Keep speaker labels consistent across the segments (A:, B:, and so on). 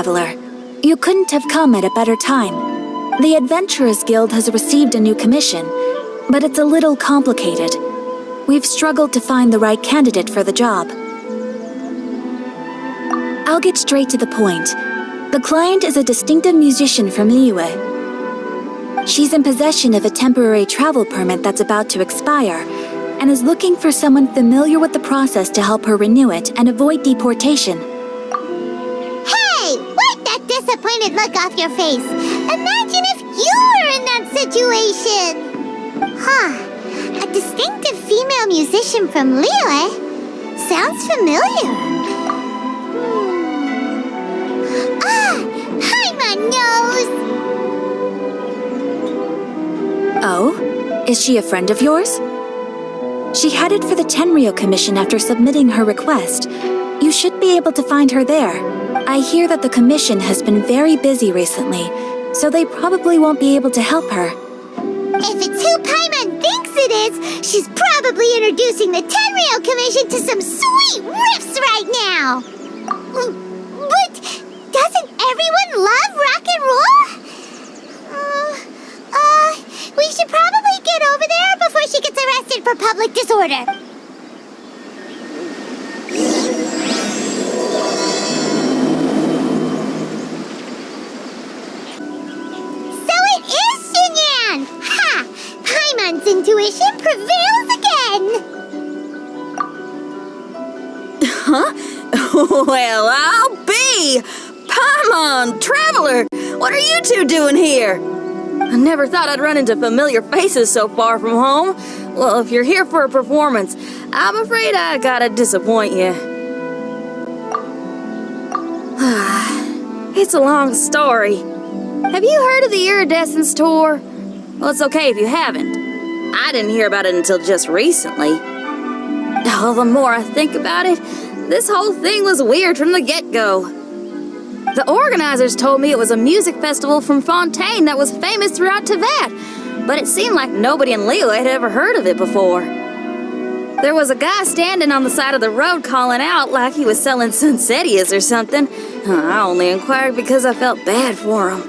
A: traveler. You couldn't have come at a better time. The Adventurers Guild has received a new commission, but it's a little complicated. We've struggled to find the right candidate for the job. I'll get straight to the point. The client is a distinctive musician from Liyue. She's in possession of a temporary travel permit that's about to expire, and is looking for someone familiar with the process to help her renew it and avoid deportation.
B: Hey! Wipe that disappointed look off your face! Imagine if you were in that situation! Huh. A distinctive female musician from Liyue? Sounds familiar. Paimon knows!
A: Oh? Is she a friend of yours? She headed for the Tenryou Commission after submitting her request. You should be able to find her there. I hear that the commission has been very busy recently, so they probably won't be able to help her.
B: If it's who Paimon thinks it is, she's probably introducing the Tenryou Commission to some sweet riffs right now! But doesn't everyone love rock and roll? We should probably get over there before she gets arrested for public disorder. So it is Xinyan! Ha! Paimon's intuition prevails again!
C: Huh? Well, I'll be! Paimon, Traveler! What are you two doing here? I never thought I'd run into familiar faces so far from home. Well, if you're here for a performance, I'm afraid I gotta disappoint you. It's a long story. Have you heard of the Iridescence Tour? Well, it's okay if you haven't. I didn't hear about it until just recently. Oh, the more I think about it, this whole thing was weird from the get-go. The organizers told me it was a music festival from Fontaine that was famous throughout Teyvat, but it seemed like nobody in Liyue had ever heard of it before. There was a guy standing on the side of the road calling out like he was selling Sunsetias or something. I only inquired because I felt bad for him.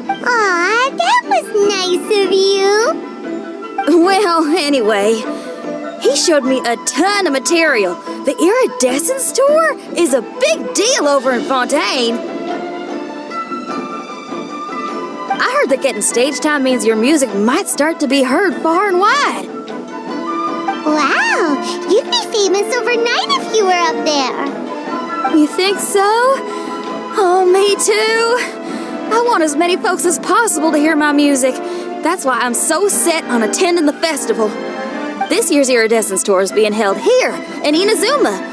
B: Aw, that was nice of you.
C: Well, anyway, he showed me a ton of material. The Iridescence Tour is a big deal over in Fontaine. I heard that getting stage time means your music might start to be heard far and wide.
B: Wow, you'd be famous overnight if you were up there.
C: You think so? Oh, me too. I want as many folks as possible to hear my music. That's why I'm so set on attending the festival. This year's Iridescence Tour is being held here, in Inazuma.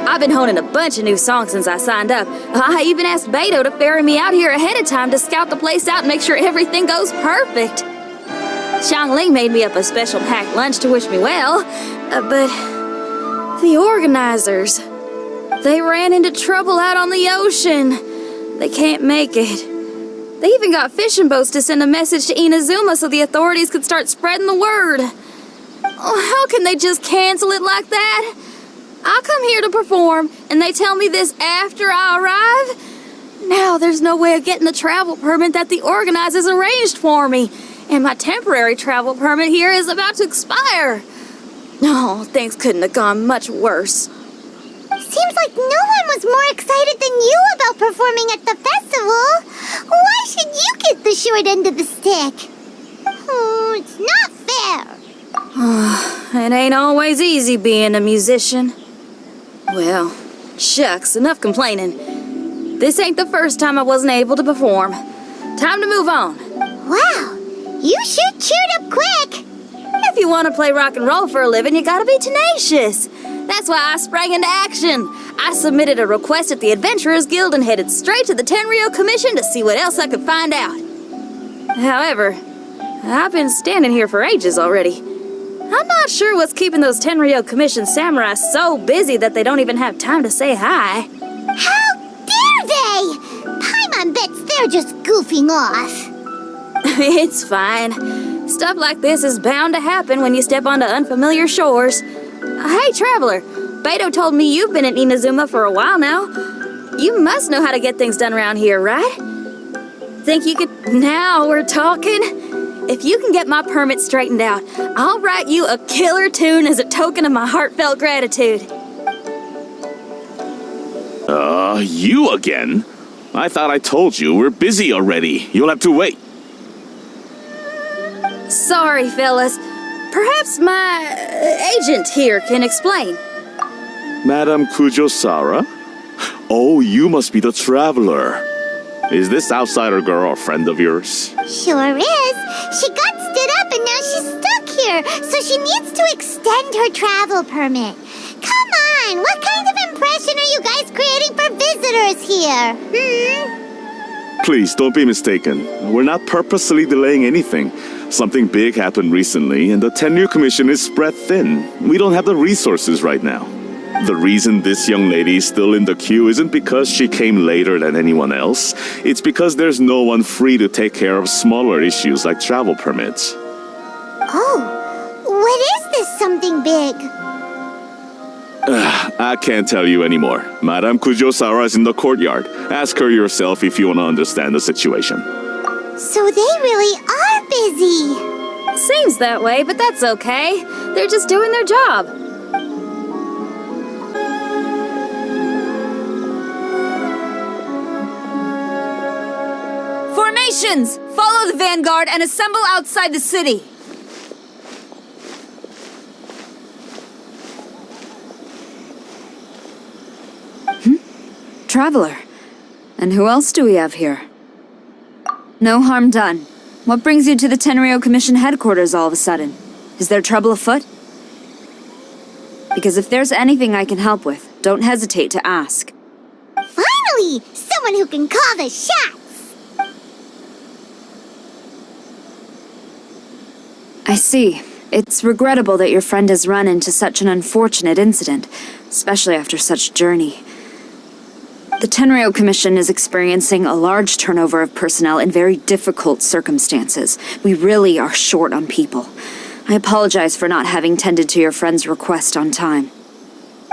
C: I've been honing a bunch of new songs since I signed up. I even asked Beto to ferry me out here ahead of time to scout the place out and make sure everything goes perfect. Xiangling made me up a special packed lunch to wish me well, but the organizers, they ran into trouble out on the ocean. They can't make it. They even got fishing boats to send a message to Inazuma so the authorities could start spreading the word. Oh, how can they just cancel it like that? I come here to perform, and they tell me this after I arrive? Now there's no way of getting the travel permit that the organizers arranged for me, and my temporary travel permit here is about to expire. Oh, things couldn't have gone much worse.
B: Seems like no one was more excited than you about performing at the festival. Why should you get the short end of the stick? It's not fair.
C: It ain't always easy being a musician. Well, shucks, enough complaining. This ain't the first time I wasn't able to perform. Time to move on.
B: Wow, you sure cheered up quick.
C: If you want to play rock and roll for a living, you gotta be tenacious. That's why I sprang into action. I submitted a request at the Adventurers Guild and headed straight to the Tenryou Commission to see what else I could find out. However, I've been standing here for ages already. I'm not sure what's keeping those Tenryou Commission samurai so busy that they don't even have time to say hi.
B: How dare they! Paimon bets they're just goofing off.
C: It's fine. Stuff like this is bound to happen when you step onto unfamiliar shores. Hey, Traveler, Beto told me you've been in Inazuma for a while now. You must know how to get things done around here, right? Think you could... Now we're talking. If you can get my permit straightened out, I'll write you a killer tune as a token of my heartfelt gratitude.
D: You again? I thought I told you, we're busy already. You'll have to wait.
C: Sorry, fellas. Perhaps my agent here can explain.
D: Madam Kujou Sara? Oh, you must be the traveler. Is this outsider girl a friend of yours?
B: Sure is. She got stood up and now she's stuck here, so she needs to extend her travel permit. Come on, what kind of impression are you guys creating for visitors here?
D: Please, don't be mistaken. We're not purposely delaying anything. Something big happened recently, and the tenure commission is spread thin. We don't have the resources right now. The reason this young lady is still in the queue isn't because she came later than anyone else. It's because there's no one free to take care of smaller issues like travel permits.
B: Oh, what is this something big?
D: I can't tell you anymore. Madame Kujou Sara is in the courtyard. Ask her yourself if you want to understand the situation.
B: So they really are busy.
C: Seems that way, but that's okay. They're just doing their job. Formations! Follow the vanguard and assemble outside the city.
E: Traveler. And who else do we have here? No harm done. What brings you to the Tenryou Commission headquarters all of a sudden? Is there trouble afoot? Because if there's anything I can help with, don't hesitate to ask.
B: Finally! Someone who can call the shots!
E: I see. It's regrettable that your friend has run into such an unfortunate incident, especially after such a journey. The Tenryou Commission is experiencing a large turnover of personnel in very difficult circumstances. We really are short on people. I apologize for not having tended to your friend's request on time.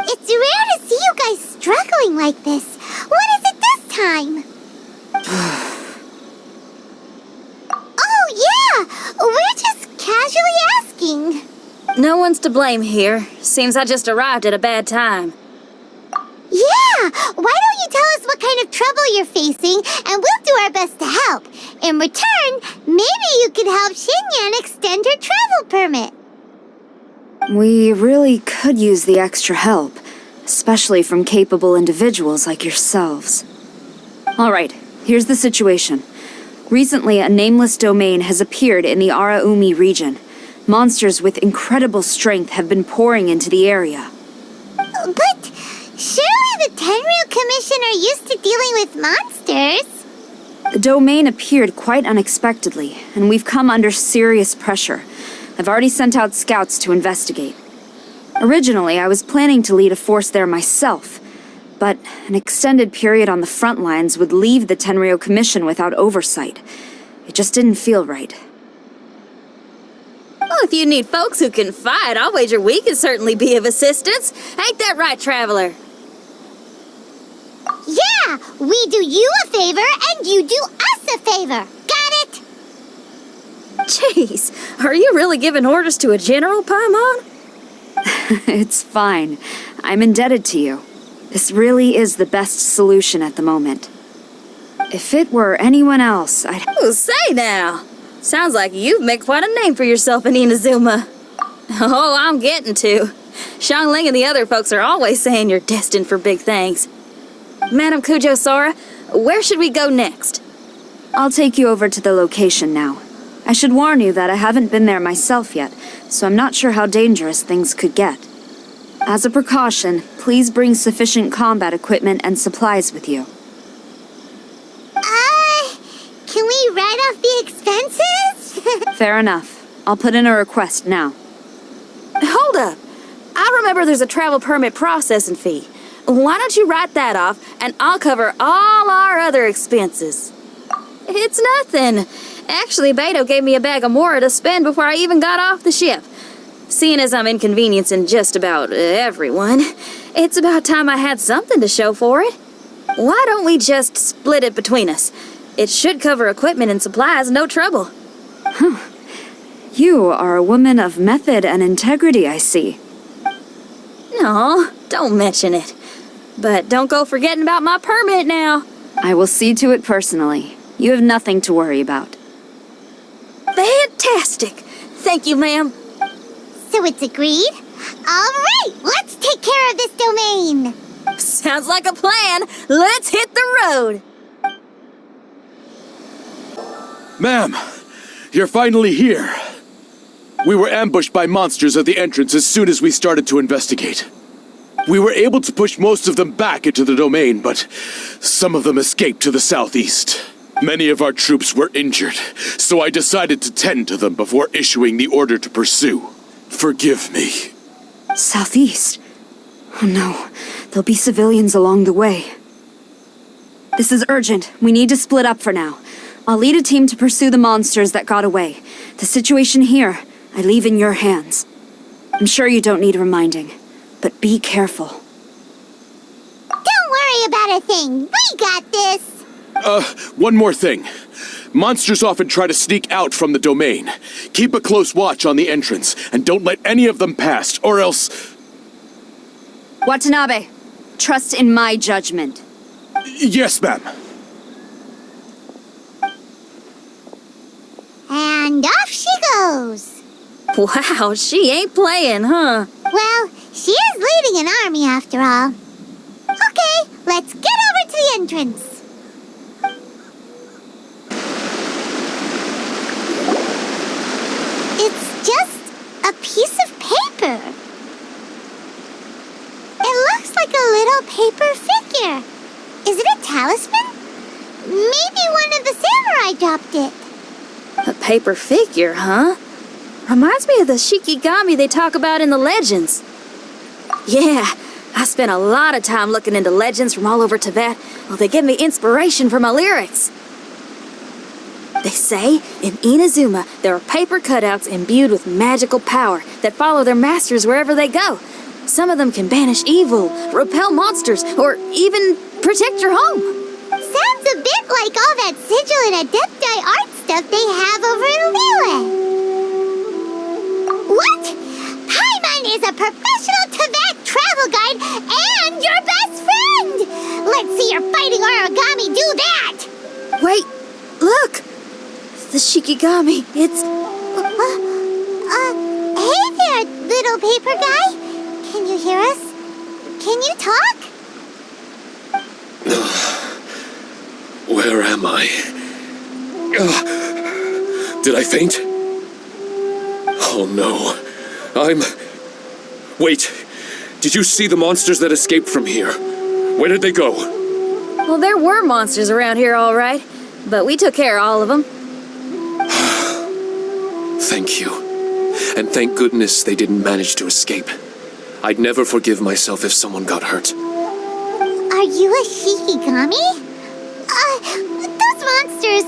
B: It's rare to see you guys struggling like this. What is it this time? Oh, yeah! We're just casually asking.
C: No one's to blame here. Seems I just arrived at a bad time.
B: Yeah! Why don't you tell us what kind of trouble you're facing, and we'll do our best to help. In return, maybe you could help Xinyan extend her travel permit.
E: We really could use the extra help, especially from capable individuals like yourselves. Alright, here's the situation. Recently, a nameless domain has appeared in the Araumi region. Monsters with incredible strength have been pouring into the area.
B: But surely the Tenryou Commission are used to dealing with monsters.
E: The domain appeared quite unexpectedly, and we've come under serious pressure. I've already sent out scouts to investigate. Originally, I was planning to lead a force there myself, but an extended period on the front lines would leave the Tenryou Commission without oversight. It just didn't feel right.
C: Well, if you need folks who can fight, I'll wager we can certainly be of assistance. Ain't that right, Traveler?
B: Yeah, we do you a favor and you do us a favor. Got it?
C: Jeez, are you really giving orders to a general, Paimon?
E: It's fine. I'm indebted to you. This really is the best solution at the moment. If it were anyone else, I'd...
C: Oh, say now. Sounds like you've made quite a name for yourself in Inazuma. Oh, I'm getting to. Xiangling and the other folks are always saying you're destined for big things. Madam Kujou Sara, where should we go next?
E: I'll take you over to the location now. I should warn you that I haven't been there myself yet, so I'm not sure how dangerous things could get. As a precaution, please bring sufficient combat equipment and supplies with you.
B: Can we write off the expenses?
E: Fair enough. I'll put in a request now.
C: Hold up. I remember there's a travel permit processing fee. Why don't you write that off, and I'll cover all our other expenses. It's nothing. Actually, Beto gave me a bag of Mora to spend before I even got off the ship. Seeing as I'm inconveniencing just about everyone, it's about time I had something to show for it. Why don't we just split it between us? It should cover equipment and supplies, no trouble.
E: You are a woman of method and integrity, I see.
C: No, don't mention it. But don't go forgetting about my permit now.
E: I will see to it personally. You have nothing to worry about.
C: Fantastic. Thank you, ma'am.
B: So it's agreed? Alright, let's take care of this domain!
C: Sounds like a plan. Let's hit the road.
F: Ma'am, you're finally here. We were ambushed by monsters at the entrance as soon as we started to investigate. We were able to push most of them back into the domain, but some of them escaped to the southeast. Many of our troops were injured, so I decided to tend to them before issuing the order to pursue. Forgive me.
E: Southeast? Oh no, there'll be civilians along the way. This is urgent. We need to split up for now. I'll lead a team to pursue the monsters that got away. The situation here, I leave in your hands. I'm sure you don't need reminding, but be careful.
B: Don't worry about a thing. We got this.
F: One more thing. Monsters often try to sneak out from the domain. Keep a close watch on the entrance, and don't let any of them pass, or else...
E: Watanabe, trust in my judgment.
F: Yes, ma'am.
B: And off she goes.
C: Wow, she ain't playing, huh?
B: Well, she is leading an army after all. Okay, let's get over to the entrance. It's just a piece of paper. It looks like a little paper figure. Is it a talisman? Maybe one of the samurai dropped it.
C: A paper figure, huh? Reminds me of the Shikigami they talk about in the legends. Yeah, I spent a lot of time looking into legends from all over Tibet. Well, they give me inspiration for my lyrics. They say in Inazuma there are paper cutouts imbued with magical power that follow their masters wherever they go. Some of them can banish evil, repel monsters, or even protect your home.
B: Sounds a bit like all that sigil and adepti art stuff they have over in Liyue. What? Paimon is a professional Tibet travel guide and your best friend! Let's see your fighting origami do that!
C: Wait, look! The Shikigami, it's...
B: Hey there, little paper guy. Can you hear us? Can you talk?
G: Where am I? Did I faint? Oh no. Wait. Did you see the monsters that escaped from here? Where did they go?
C: Well, there were monsters around here, all right. But we took care of all of them.
G: Thank you. And thank goodness they didn't manage to escape. I'd never forgive myself if someone got hurt.
B: Are you a Shikigami? Those monsters,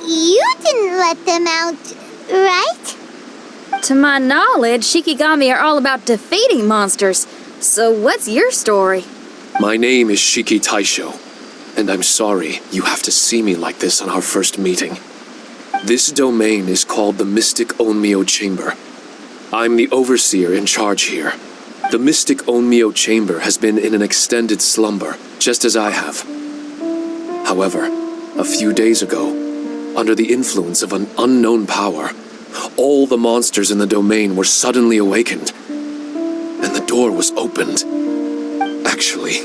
B: you didn't let them out, right?
C: To my knowledge, Shikigami are all about defeating monsters. So what's your story?
G: My name is Shiki Taisho, and I'm sorry you have to see me like this on our first meeting. This domain is called the Mystic Onmyo Chamber. I'm the overseer in charge here. The Mystic Onmyo Chamber has been in an extended slumber, just as I have. However, a few days ago, under the influence of an unknown power, all the monsters in the domain were suddenly awakened, and the door was opened. Actually,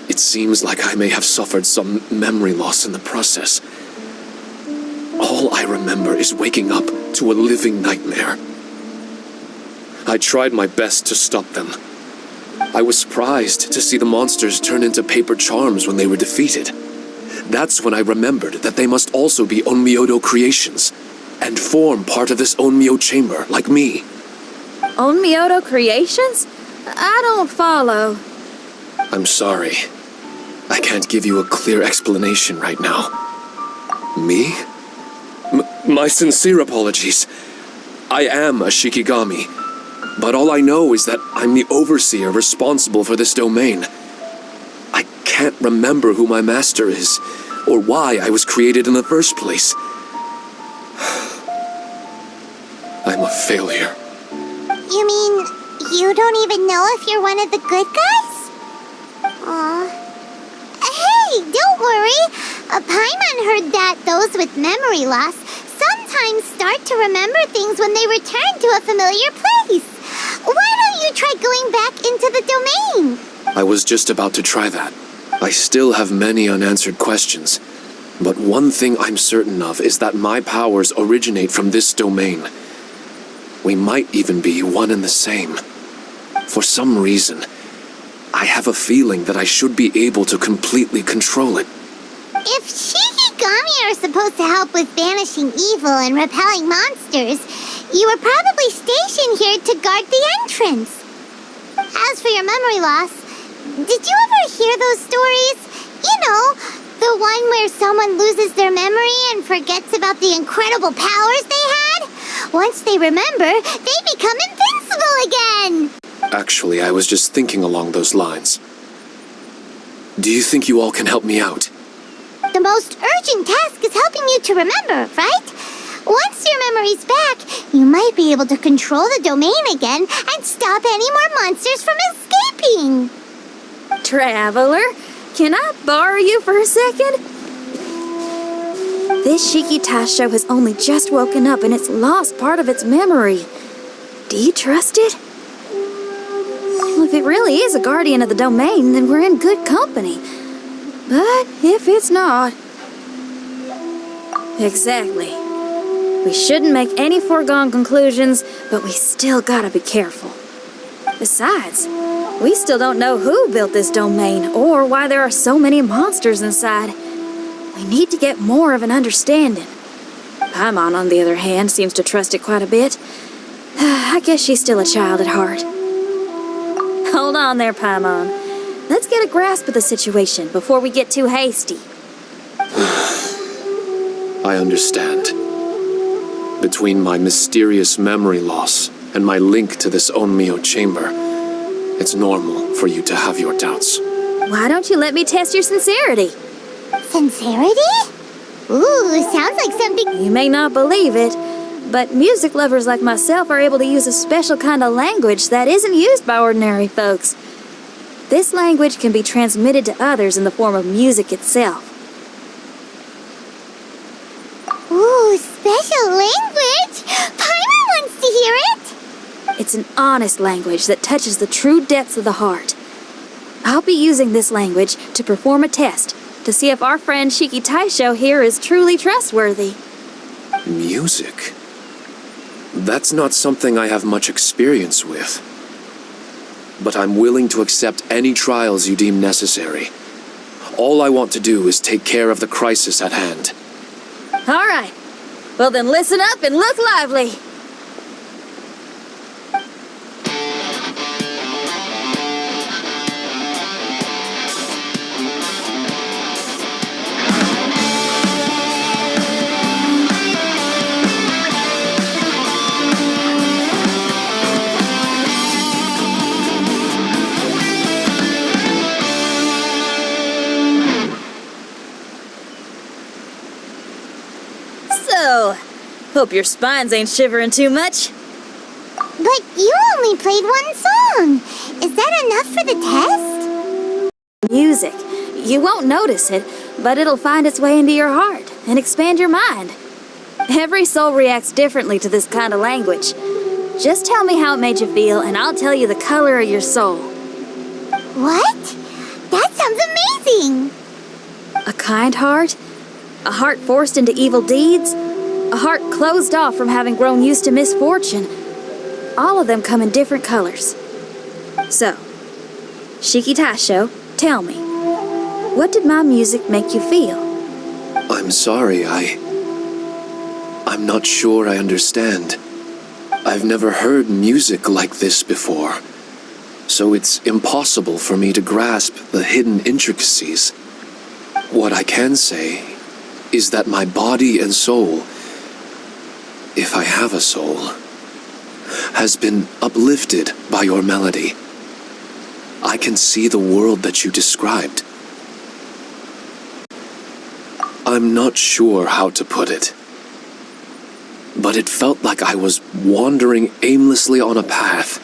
G: it seems like I may have suffered some memory loss in the process. All I remember is waking up to a living nightmare. I tried my best to stop them. I was surprised to see the monsters turn into paper charms when they were defeated. That's when I remembered that they must also be Onmyodo creations, and form part of this Onmyo chamber, like me.
C: Onmyodo creations? I don't follow.
G: I'm sorry. I can't give you a clear explanation right now. Me? My sincere apologies. I am a Shikigami, but all I know is that I'm the overseer responsible for this domain. I can't remember who my master is, or why I was created in the first place. I'm a failure.
B: You mean you don't even know if you're one of the good guys? Aw. Hey, don't worry. Paimon heard that those with memory loss sometimes start to remember things when they return to a familiar place. Why don't you try going back into the domain?
G: I was just about to try that. I still have many unanswered questions, but one thing I'm certain of is that my powers originate from this domain. We might even be one and the same. For some reason, I have a feeling that I should be able to completely control it.
B: If Shikigami are supposed to help with banishing evil and repelling monsters, you were probably stationed here to guard the entrance. As for your memory loss, did you ever hear those stories? You know, the one where someone loses their memory and forgets about the incredible powers they had? Once they remember, they become invincible again!
G: Actually, I was just thinking along those lines. Do you think you all can help me out?
B: The most urgent task is helping you to remember, right? Once your memory's back, you might be able to control the domain again and stop any more monsters from escaping.
C: Traveler, can I borrow you for a second? This Shiki Taisho has only just woken up and it's lost part of its memory. Do you trust it? Well, if it really is a guardian of the domain, then we're in good company. But if it's not... Exactly. We shouldn't make any foregone conclusions, but we still gotta be careful. Besides, we still don't know who built this domain or why there are so many monsters inside. We need to get more of an understanding. Paimon, on the other hand, seems to trust it quite a bit. I guess she's still a child at heart. Hold on there, Paimon. Let's get a grasp of the situation before we get too hasty.
G: I understand. Between my mysterious memory loss and my link to this Onmyo chamber, it's normal for you to have your doubts.
C: Why don't you let me test your sincerity?
B: Sincerity? Ooh, sounds like something...
C: You may not believe it, but music lovers like myself are able to use a special kind of language that isn't used by ordinary folks. This language can be transmitted to others in the form of music itself.
B: Ooh, special language! Paimon wants to hear it!
C: It's an honest language that touches the true depths of the heart. I'll be using this language to perform a test to see if our friend Shiki Taisho here is truly trustworthy.
G: Music? That's not something I have much experience with. But I'm willing to accept any trials you deem necessary. All I want to do is take care of the crisis at hand.
C: All right. Well then listen up and look lively. Hope your spines ain't shivering too much.
B: But you only played one song. Is that enough for the test?
C: Music. You won't notice it, but it'll find its way into your heart and expand your mind. Every soul reacts differently to this kind of language. Just tell me how it made you feel, and I'll tell you the color of your soul.
B: What? That sounds amazing!
C: A kind heart? A heart forced into evil deeds? A heart closed off from having grown used to misfortune. All of them come in different colors. So, Shiki Taisho, tell me, what did my music make you feel?
G: I'm sorry, I'm not sure I understand. I've never heard music like this before, so it's impossible for me to grasp the hidden intricacies. What I can say is that my body and soul, if I have a soul, has been uplifted by your melody. I can see the world that you described, I'm not sure how to put it, but it felt like I was wandering aimlessly on a path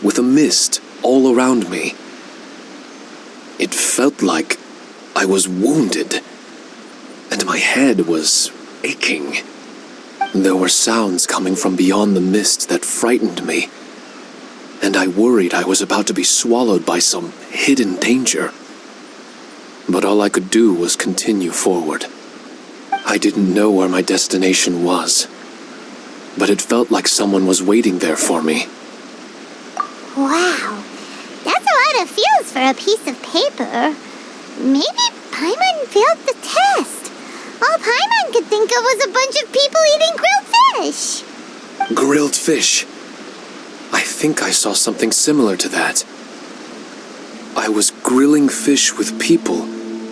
G: with a mist all around me. It felt like I was wounded, and my head was aching. There were sounds coming from beyond the mist that frightened me, and I worried I was about to be swallowed by some hidden danger. But all I could do was continue forward. I didn't know where my destination was, but it felt like someone was waiting there for me.
B: Wow, that's a lot of feels for a piece of paper. Maybe Paimon failed the test. All Paimon could think of was a bunch of people eating grilled fish.
G: Grilled fish. I think I saw something similar to that. I was grilling fish with people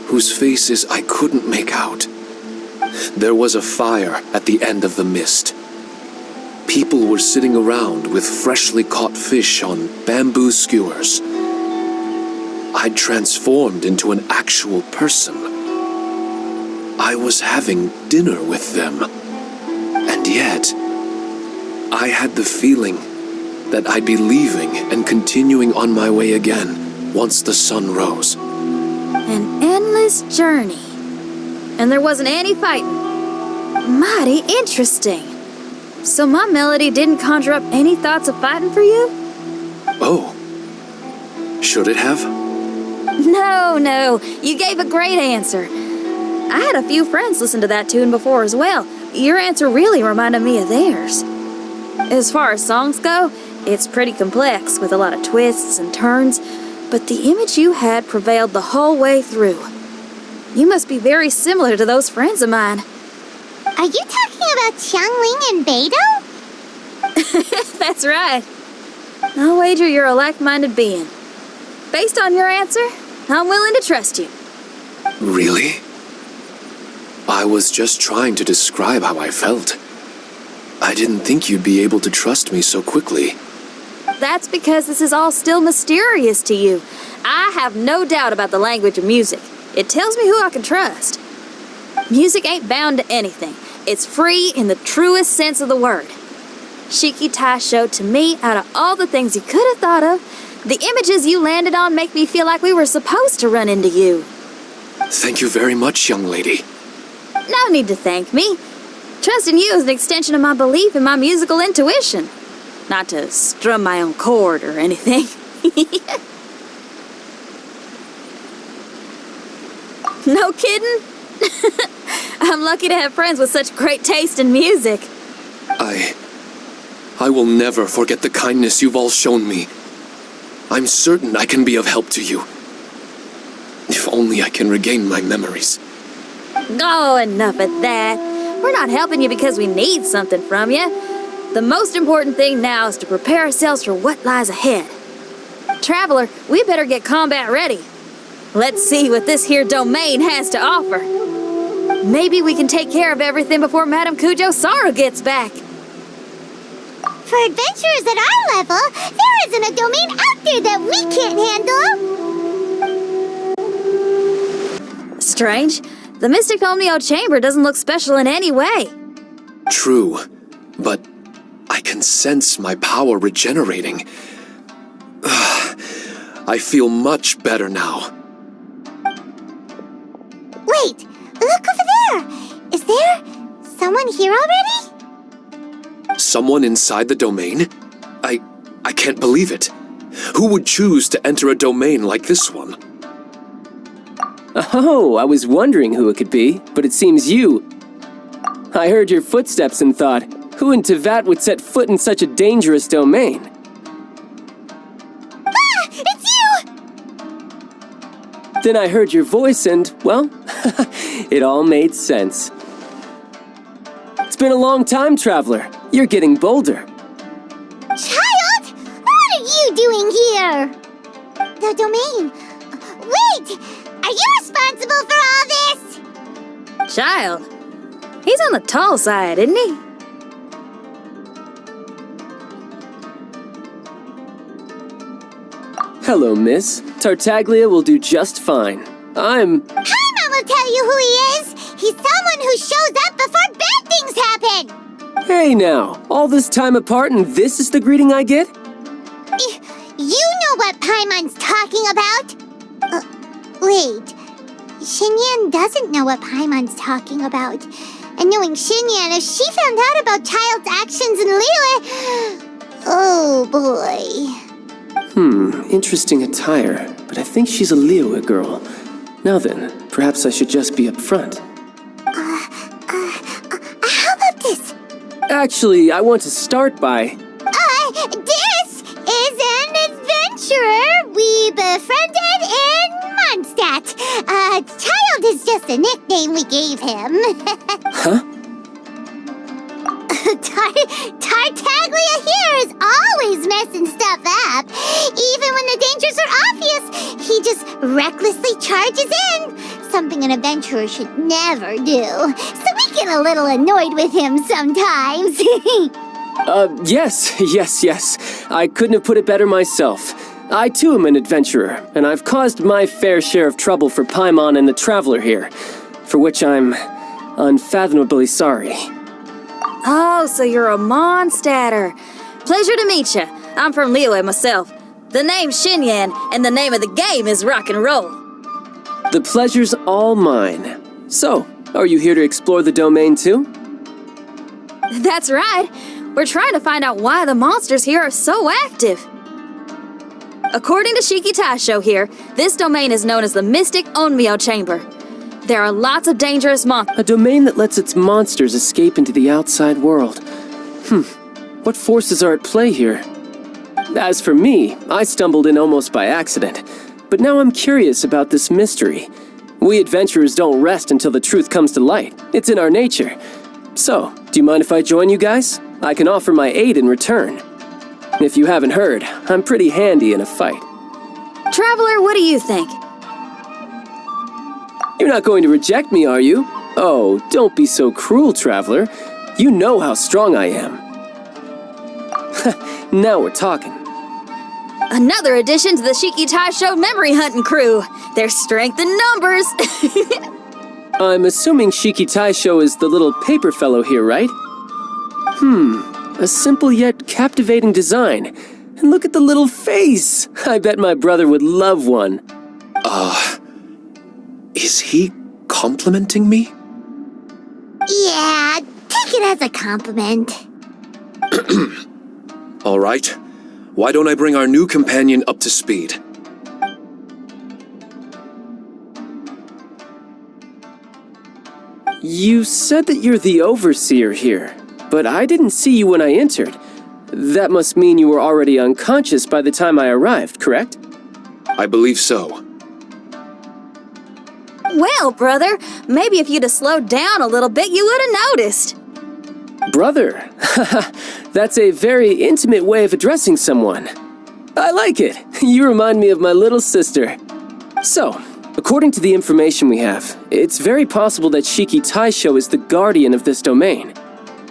G: whose faces I couldn't make out. There was a fire at the end of the mist. People were sitting around with freshly caught fish on bamboo skewers. I'd transformed into an actual person. I was having dinner with them. And yet, I had the feeling that I'd be leaving and continuing on my way again once the sun rose.
C: An endless journey. And there wasn't any fighting. Mighty interesting. So my melody didn't conjure up any thoughts of fighting for you?
G: Oh. Should it have?
C: No. You gave a great answer. I had a few friends listen to that tune before as well. Your answer really reminded me of theirs. As far as songs go, it's pretty complex with a lot of twists and turns, but the image you had prevailed the whole way through. You must be very similar to those friends of mine.
B: Are you talking about Xiangling and Beidou?
C: That's right. I'll wager you're a like-minded being. Based on your answer, I'm willing to trust you.
G: Really? I was just trying to describe how I felt. I didn't think you'd be able to trust me so quickly.
C: That's because this is all still mysterious to you. I have no doubt about the language of music. It tells me who I can trust. Music ain't bound to anything. It's free in the truest sense of the word. Shiki Taisho, to me, out of all the things you could have thought of, the images you landed on make me feel like we were supposed to run into you.
G: Thank you very much, young lady.
C: No need to thank me. Trusting you is an extension of my belief in my musical intuition. Not to strum my own chord or anything. No kidding? I'm lucky to have friends with such great taste in music.
G: I will never forget the kindness you've all shown me. I'm certain I can be of help to you. If only I can regain my memories.
C: Oh, enough of that. We're not helping you because we need something from you. The most important thing now is to prepare ourselves for what lies ahead. Traveler, we better get combat ready. Let's see what this here domain has to offer. Maybe we can take care of everything before Madame Kujou Sara gets back.
B: For adventurers at our level, there isn't a domain out there that we can't handle.
C: Strange. The Mystic Omnio Chamber doesn't look special in any way.
G: True, but I can sense my power regenerating. I feel much better now.
B: Wait, look over there. Is there someone here already?
G: Someone inside the domain? I can't believe it. Who would choose to enter a domain like this one?
H: Oh, I was wondering who it could be, but it seems you. I heard your footsteps and thought, who in Tevat would set foot in such a dangerous domain?
B: Ah, it's you!
H: Then I heard your voice and, well, it all made sense. It's been a long time, Traveler. You're getting bolder.
B: Child, what are you doing here? The domain. Wait! Are you responsible for all this?
C: Child. He's on the tall side, isn't he?
H: Hello, miss. Tartaglia will do just fine.
B: Paimon will tell you who he is. He's so who shows up before bad things happen!
H: Hey now, all this time apart and this is the greeting I get?
B: You know what Paimon's talking about? Wait. Xinyan doesn't know what Paimon's talking about. And knowing Xinyan, if she found out about Childe's actions in Liyue... Oh boy.
H: Interesting attire, but I think she's a Liyue girl. Now then, perhaps I should just be up front.
B: How about this?
H: Actually, I want to start by...
B: This is an adventurer we befriended in Mondstadt. Child is just a nickname we gave him.
H: Huh?
B: Tartaglia here is always messing stuff up. Even when the dangers are obvious, he just recklessly charges in. Something an adventurer should never do. So we get a little annoyed with him sometimes.
H: Yes. I couldn't have put it better myself. I too am an adventurer, and I've caused my fair share of trouble for Paimon and the Traveler here, for which I'm unfathomably sorry.
C: Oh, so you're a Mondstadter. Pleasure to meet you. I'm from Liyue myself. The name's Xinyan, and the name of the game is rock and roll.
H: The pleasure's all mine. So, are you here to explore the domain too?
C: That's right. We're trying to find out why the monsters here are so active. According to Shiki Taisho here, this domain is known as the Mystic Onmyo Chamber. There are lots of dangerous monsters.
H: A domain that lets its monsters escape into the outside world. What forces are at play here? As for me, I stumbled in almost by accident. But now I'm curious about this mystery. We adventurers don't rest until the truth comes to light. It's in our nature. So, do you mind if I join you guys? I can offer my aid in return. If you haven't heard, I'm pretty handy in a fight.
C: Traveler, what do you think?
H: You're not going to reject me, are you? Oh, don't be so cruel, Traveler. You know how strong I am. Now we're talking.
C: Another addition to the Shiki Taisho memory hunting crew. There's strength in numbers.
H: I'm assuming Shiki Taisho is the little paper fellow here, right? A simple yet captivating design. And look at the little face! I bet my brother would love one.
G: Is he complimenting me?
B: Yeah, take it as a compliment.
G: All right. Why don't I bring our new companion up to speed?
H: You said that you're the overseer here, but I didn't see you when I entered. That must mean you were already unconscious by the time I arrived, correct?
G: I believe so.
C: Well, brother, maybe if you'd have slowed down a little bit, you would have noticed.
H: Brother, that's a very intimate way of addressing someone. I like it. You remind me of my little sister. So, according to the information we have, it's very possible that Shiki Taisho is the guardian of this domain.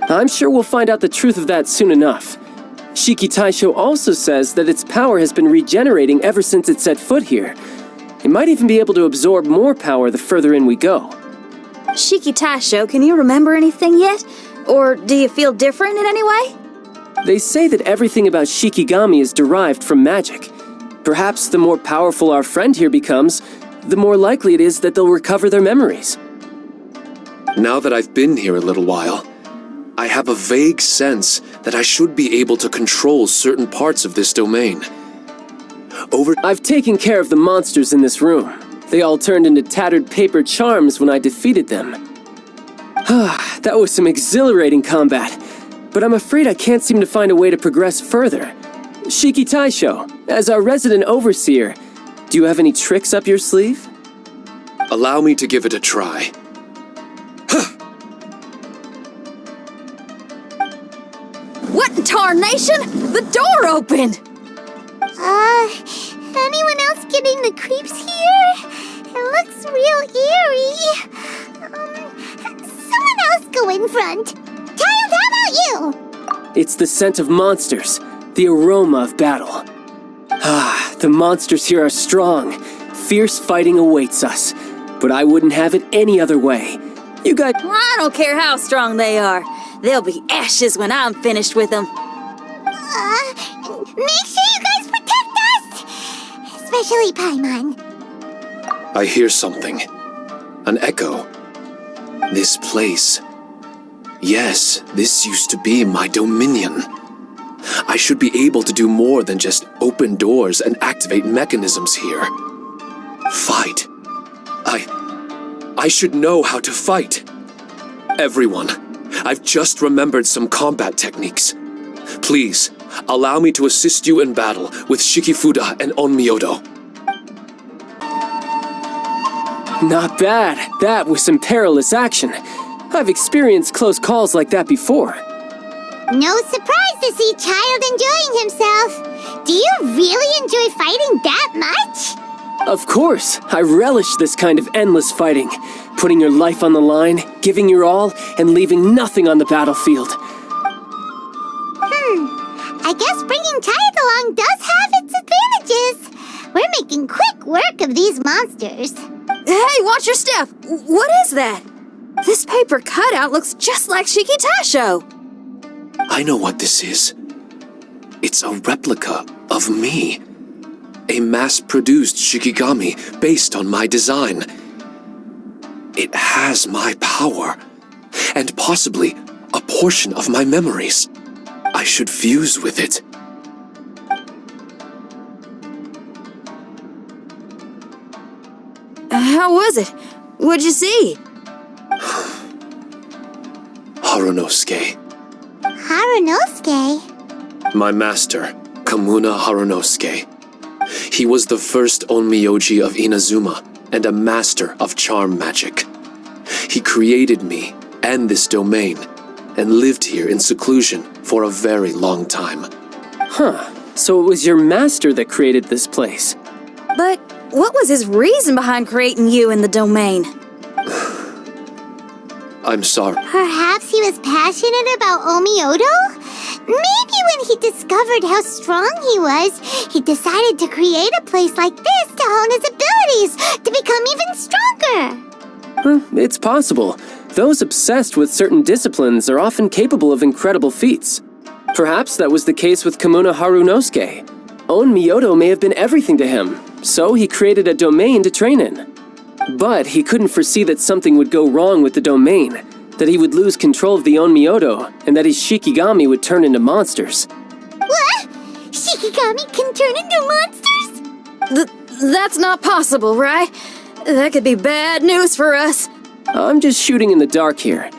H: I'm sure we'll find out the truth of that soon enough. Shiki Taisho also says that its power has been regenerating ever since it set foot here. It might even be able to absorb more power the further in we go.
C: Shiki Taisho, can you remember anything yet? Or do you feel different in any way?
H: They say that everything about Shikigami is derived from magic. Perhaps the more powerful our friend here becomes, the more likely it is that they'll recover their memories.
G: Now that I've been here a little while, I have a vague sense that I should be able to control certain parts of this domain.
H: I've taken care of the monsters in this room. They all turned into tattered paper charms when I defeated them. That was some exhilarating combat, but I'm afraid I can't seem to find a way to progress further. Shiki Taisho, as our resident overseer, do you have any tricks up your sleeve?
G: Allow me to give it a try.
C: What in tarnation? The door opened!
B: Anyone else getting the creeps here? It looks real eerie. Someone else go in front. Child, how about you?
H: It's the scent of monsters, the aroma of battle. The monsters here are strong. Fierce fighting awaits us, but I wouldn't have it any other way. You guys...
C: I don't care how strong they are. They'll be ashes when I'm finished with them.
B: Make sure you guys protect us! Especially Paimon.
G: I hear something. An echo. This place. Yes, this used to be my dominion. I should be able to do more than just open doors and activate mechanisms here. Fight. I should know how to fight. Everyone, I've just remembered some combat techniques. Please, allow me to assist you in battle with Shikifuda and Onmyodo.
H: Not bad. That was some perilous action. I've experienced close calls like that before.
B: No surprise to see Childe enjoying himself. Do you really enjoy fighting that much?
H: Of course, I relish this kind of endless fighting. Putting your life on the line, giving your all, and leaving nothing on the battlefield.
B: I guess bringing Childe along does have its advantages. We're making quick work of these monsters.
C: Hey, watch your step! What is that? This paper cutout looks just like Shiki Taisho.
G: I know what this is. It's a replica of me. A mass-produced Shikigami based on my design. It has my power, and possibly a portion of my memories. I should fuse with it.
C: How was it? What'd you see?
G: Harunosuke.
B: Harunosuke?
G: My master, Kamuna Harunosuke. He was the first Onmyoji of Inazuma and a master of charm magic. He created me and this domain and lived here in seclusion for a very long time.
H: Huh. So it was your master that created this place.
C: But what was his reason behind creating you in the domain?
G: I'm sorry.
B: Perhaps he was passionate about Onmyodo? Maybe when he discovered how strong he was, he decided to create a place like this to hone his abilities, to become even stronger.
H: It's possible. Those obsessed with certain disciplines are often capable of incredible feats. Perhaps that was the case with Kamuna Harunosuke. Onmyodo may have been everything to him, so he created a domain to train in. But he couldn't foresee that something would go wrong with the domain, that he would lose control of the Onmyodo, and that his Shikigami would turn into monsters.
B: What? Shikigami can turn into monsters?
C: That's not possible, right? That could be bad news for us.
H: I'm just shooting in the dark here.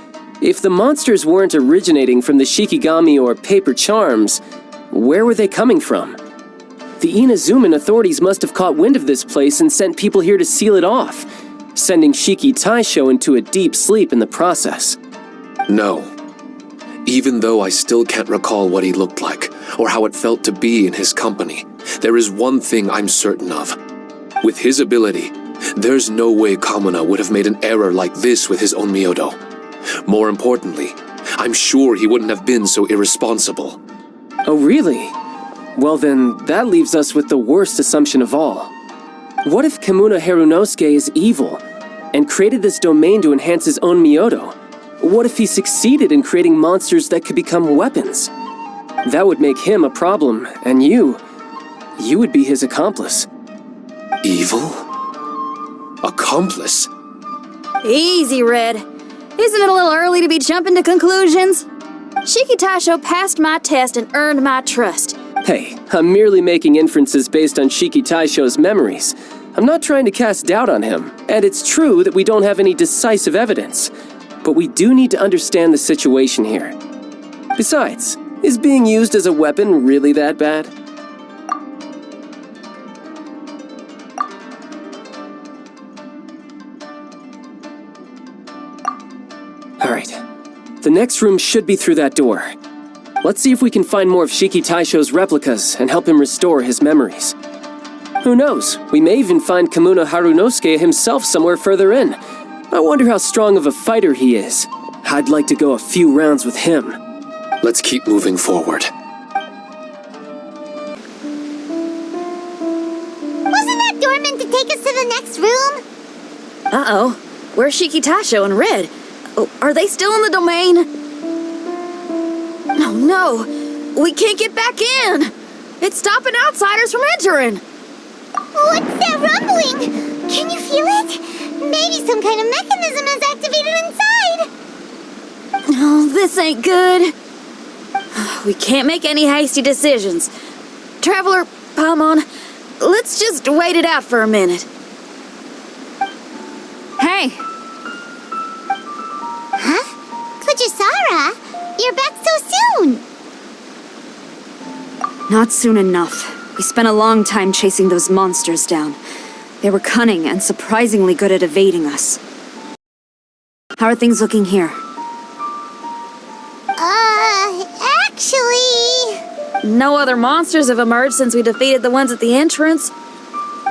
H: If the monsters weren't originating from the Shikigami or paper charms, where were they coming from? The Inazuman authorities must have caught wind of this place and sent people here to seal it off, sending Shiki Taisho into a deep sleep in the process.
G: No. Even though I still can't recall what he looked like, or how it felt to be in his company, there is one thing I'm certain of. With his ability, there's no way Kamuna would have made an error like this with his Onmyodo. More importantly, I'm sure he wouldn't have been so irresponsible.
H: Oh, really? Well then, that leaves us with the worst assumption of all. What if Kamuna Harunosuke is evil, and created this domain to enhance his own Onmyodo? What if he succeeded in creating monsters that could become weapons? That would make him a problem, and you would be his accomplice.
G: Evil? Accomplice?
C: Easy, Red. Isn't it a little early to be jumping to conclusions? Shiki Taisho passed my test and earned my trust.
H: Hey, I'm merely making inferences based on Shiki Taisho's memories. I'm not trying to cast doubt on him, and it's true that we don't have any decisive evidence. But we do need to understand the situation here. Besides, is being used as a weapon really that bad? Alright, the next room should be through that door. Let's see if we can find more of Shiki Taisho's replicas and help him restore his memories. Who knows, we may even find Kamuna Harunosuke himself somewhere further in. I wonder how strong of a fighter he is. I'd like to go a few rounds with him.
G: Let's keep moving forward.
B: Wasn't that door meant to take us to the next room?
C: Uh-oh. Where's Shiki Taisho and Red? Oh, are they still in the domain? Oh no! We can't get back in! It's stopping outsiders from entering!
B: What's that rumbling? Can you feel it? Maybe some kind of mechanism is activated inside.
C: Oh, this ain't good. We can't make any hasty decisions. Traveler, Paimon, let's just wait it out for a minute.
E: Hey!
B: Huh? Kujou Sara? You're back so soon!
E: Not soon enough. We spent a long time chasing those monsters down. They were cunning and surprisingly good at evading us. How are things looking here?
B: Actually...
C: No other monsters have emerged since we defeated the ones at the entrance.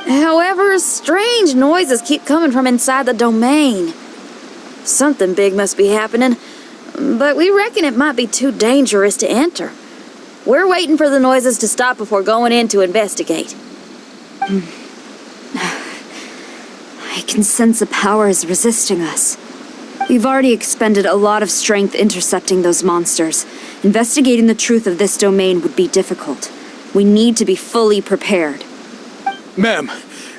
C: However, strange noises keep coming from inside the domain. Something big must be happening, but we reckon it might be too dangerous to enter. We're waiting for the noises to stop before going in to investigate.
E: I can sense a power is resisting us. We've already expended a lot of strength intercepting those monsters. Investigating the truth of this domain would be difficult. We need to be fully prepared.
F: Ma'am,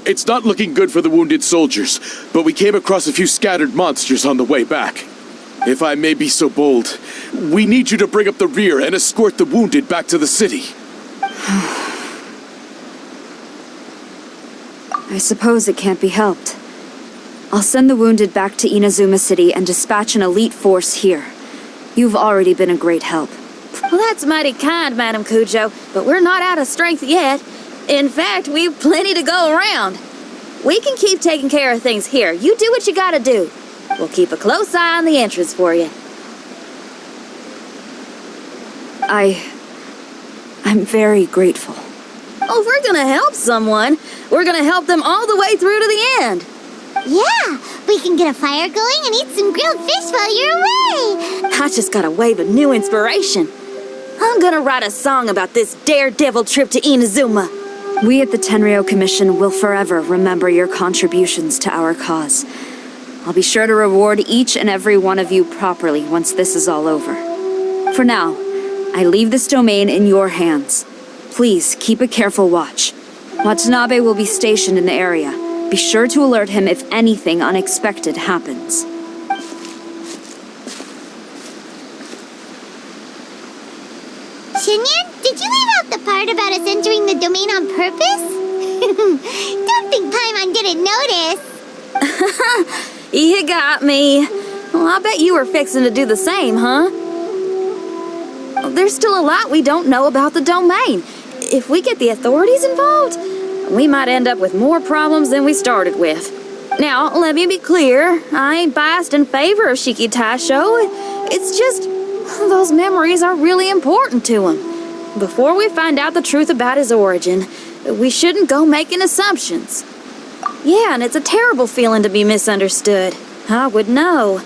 F: it's not looking good for the wounded soldiers, but we came across a few scattered monsters on the way back. If I may be so bold, we need you to bring up the rear and escort the wounded back to the city.
E: I suppose it can't be helped. I'll send the wounded back to Inazuma City and dispatch an elite force here. You've already been a great help.
C: Well, that's mighty kind, Madam Kujou, but we're not out of strength yet. In fact, we've plenty to go around. We can keep taking care of things here. You do what you gotta do. We'll keep a close eye on the entrance for you.
E: I'm very grateful.
C: Oh, if we're gonna help someone, we're gonna help them all the way through to the end.
B: Yeah, we can get a fire going and eat some grilled fish while you're away.
C: I just got a wave of new inspiration. I'm gonna write a song about this daredevil trip to Inazuma.
E: We at the Tenryou Commission will forever remember your contributions to our cause. I'll be sure to reward each and every one of you properly once this is all over. For now, I leave this domain in your hands. Please keep a careful watch. Watanabe will be stationed in the area. Be sure to alert him if anything unexpected happens.
B: Xinyan, did you leave out the part about us entering the domain on purpose? Don't think Paimon didn't notice.
C: You got me. Well, I bet you were fixing to do the same, huh? There's still a lot we don't know about the domain. If we get the authorities involved, we might end up with more problems than we started with. Now, let me be clear. I ain't biased in favor of Shiki Taisho. It's just, those memories are really important to him. Before we find out the truth about his origin, we shouldn't go making assumptions. Yeah, and it's a terrible feeling to be misunderstood. I would know.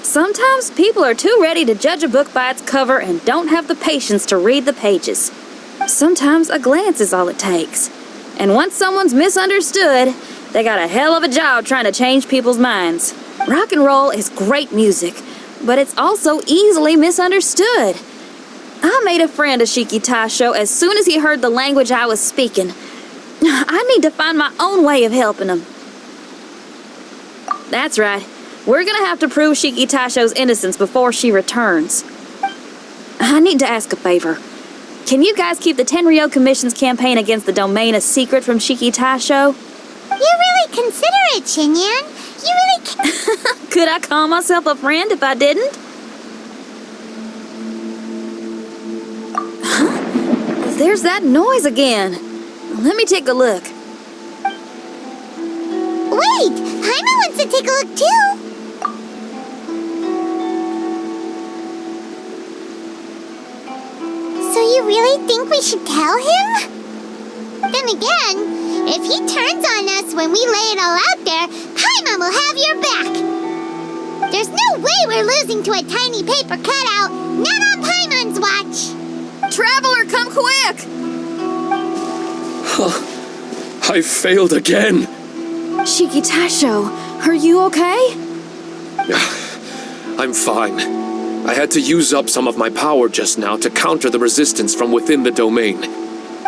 C: Sometimes people are too ready to judge a book by its cover and don't have the patience to read the pages. Sometimes a glance is all it takes. And once someone's misunderstood, they got a hell of a job trying to change people's minds. Rock and roll is great music, but it's also easily misunderstood. I made a friend of Shiki Taisho as soon as he heard the language I was speaking. I need to find my own way of helping him. That's right. We're gonna have to prove Shiki Taisho's innocence before she returns. I need to ask a favor. Can you guys keep the Tenryou Commission's campaign against the domain a secret from Shiki Taisho?
B: You're really considerate, Xinyan. You really
C: Could I call myself a friend if I didn't? Huh? There's that noise again. Let me take a look.
B: Wait! Paimon wants to take a look too! So you really think we should tell him? Then again, if he turns on us when we lay it all out there, Paimon will have your back! There's no way we're losing to a tiny paper cutout, not on Paimon's watch!
C: Traveler, come quick!
G: I failed again.
C: Shiki Taisho, are you okay?
G: I'm fine. I had to use up some of my power just now to counter the resistance from within the domain.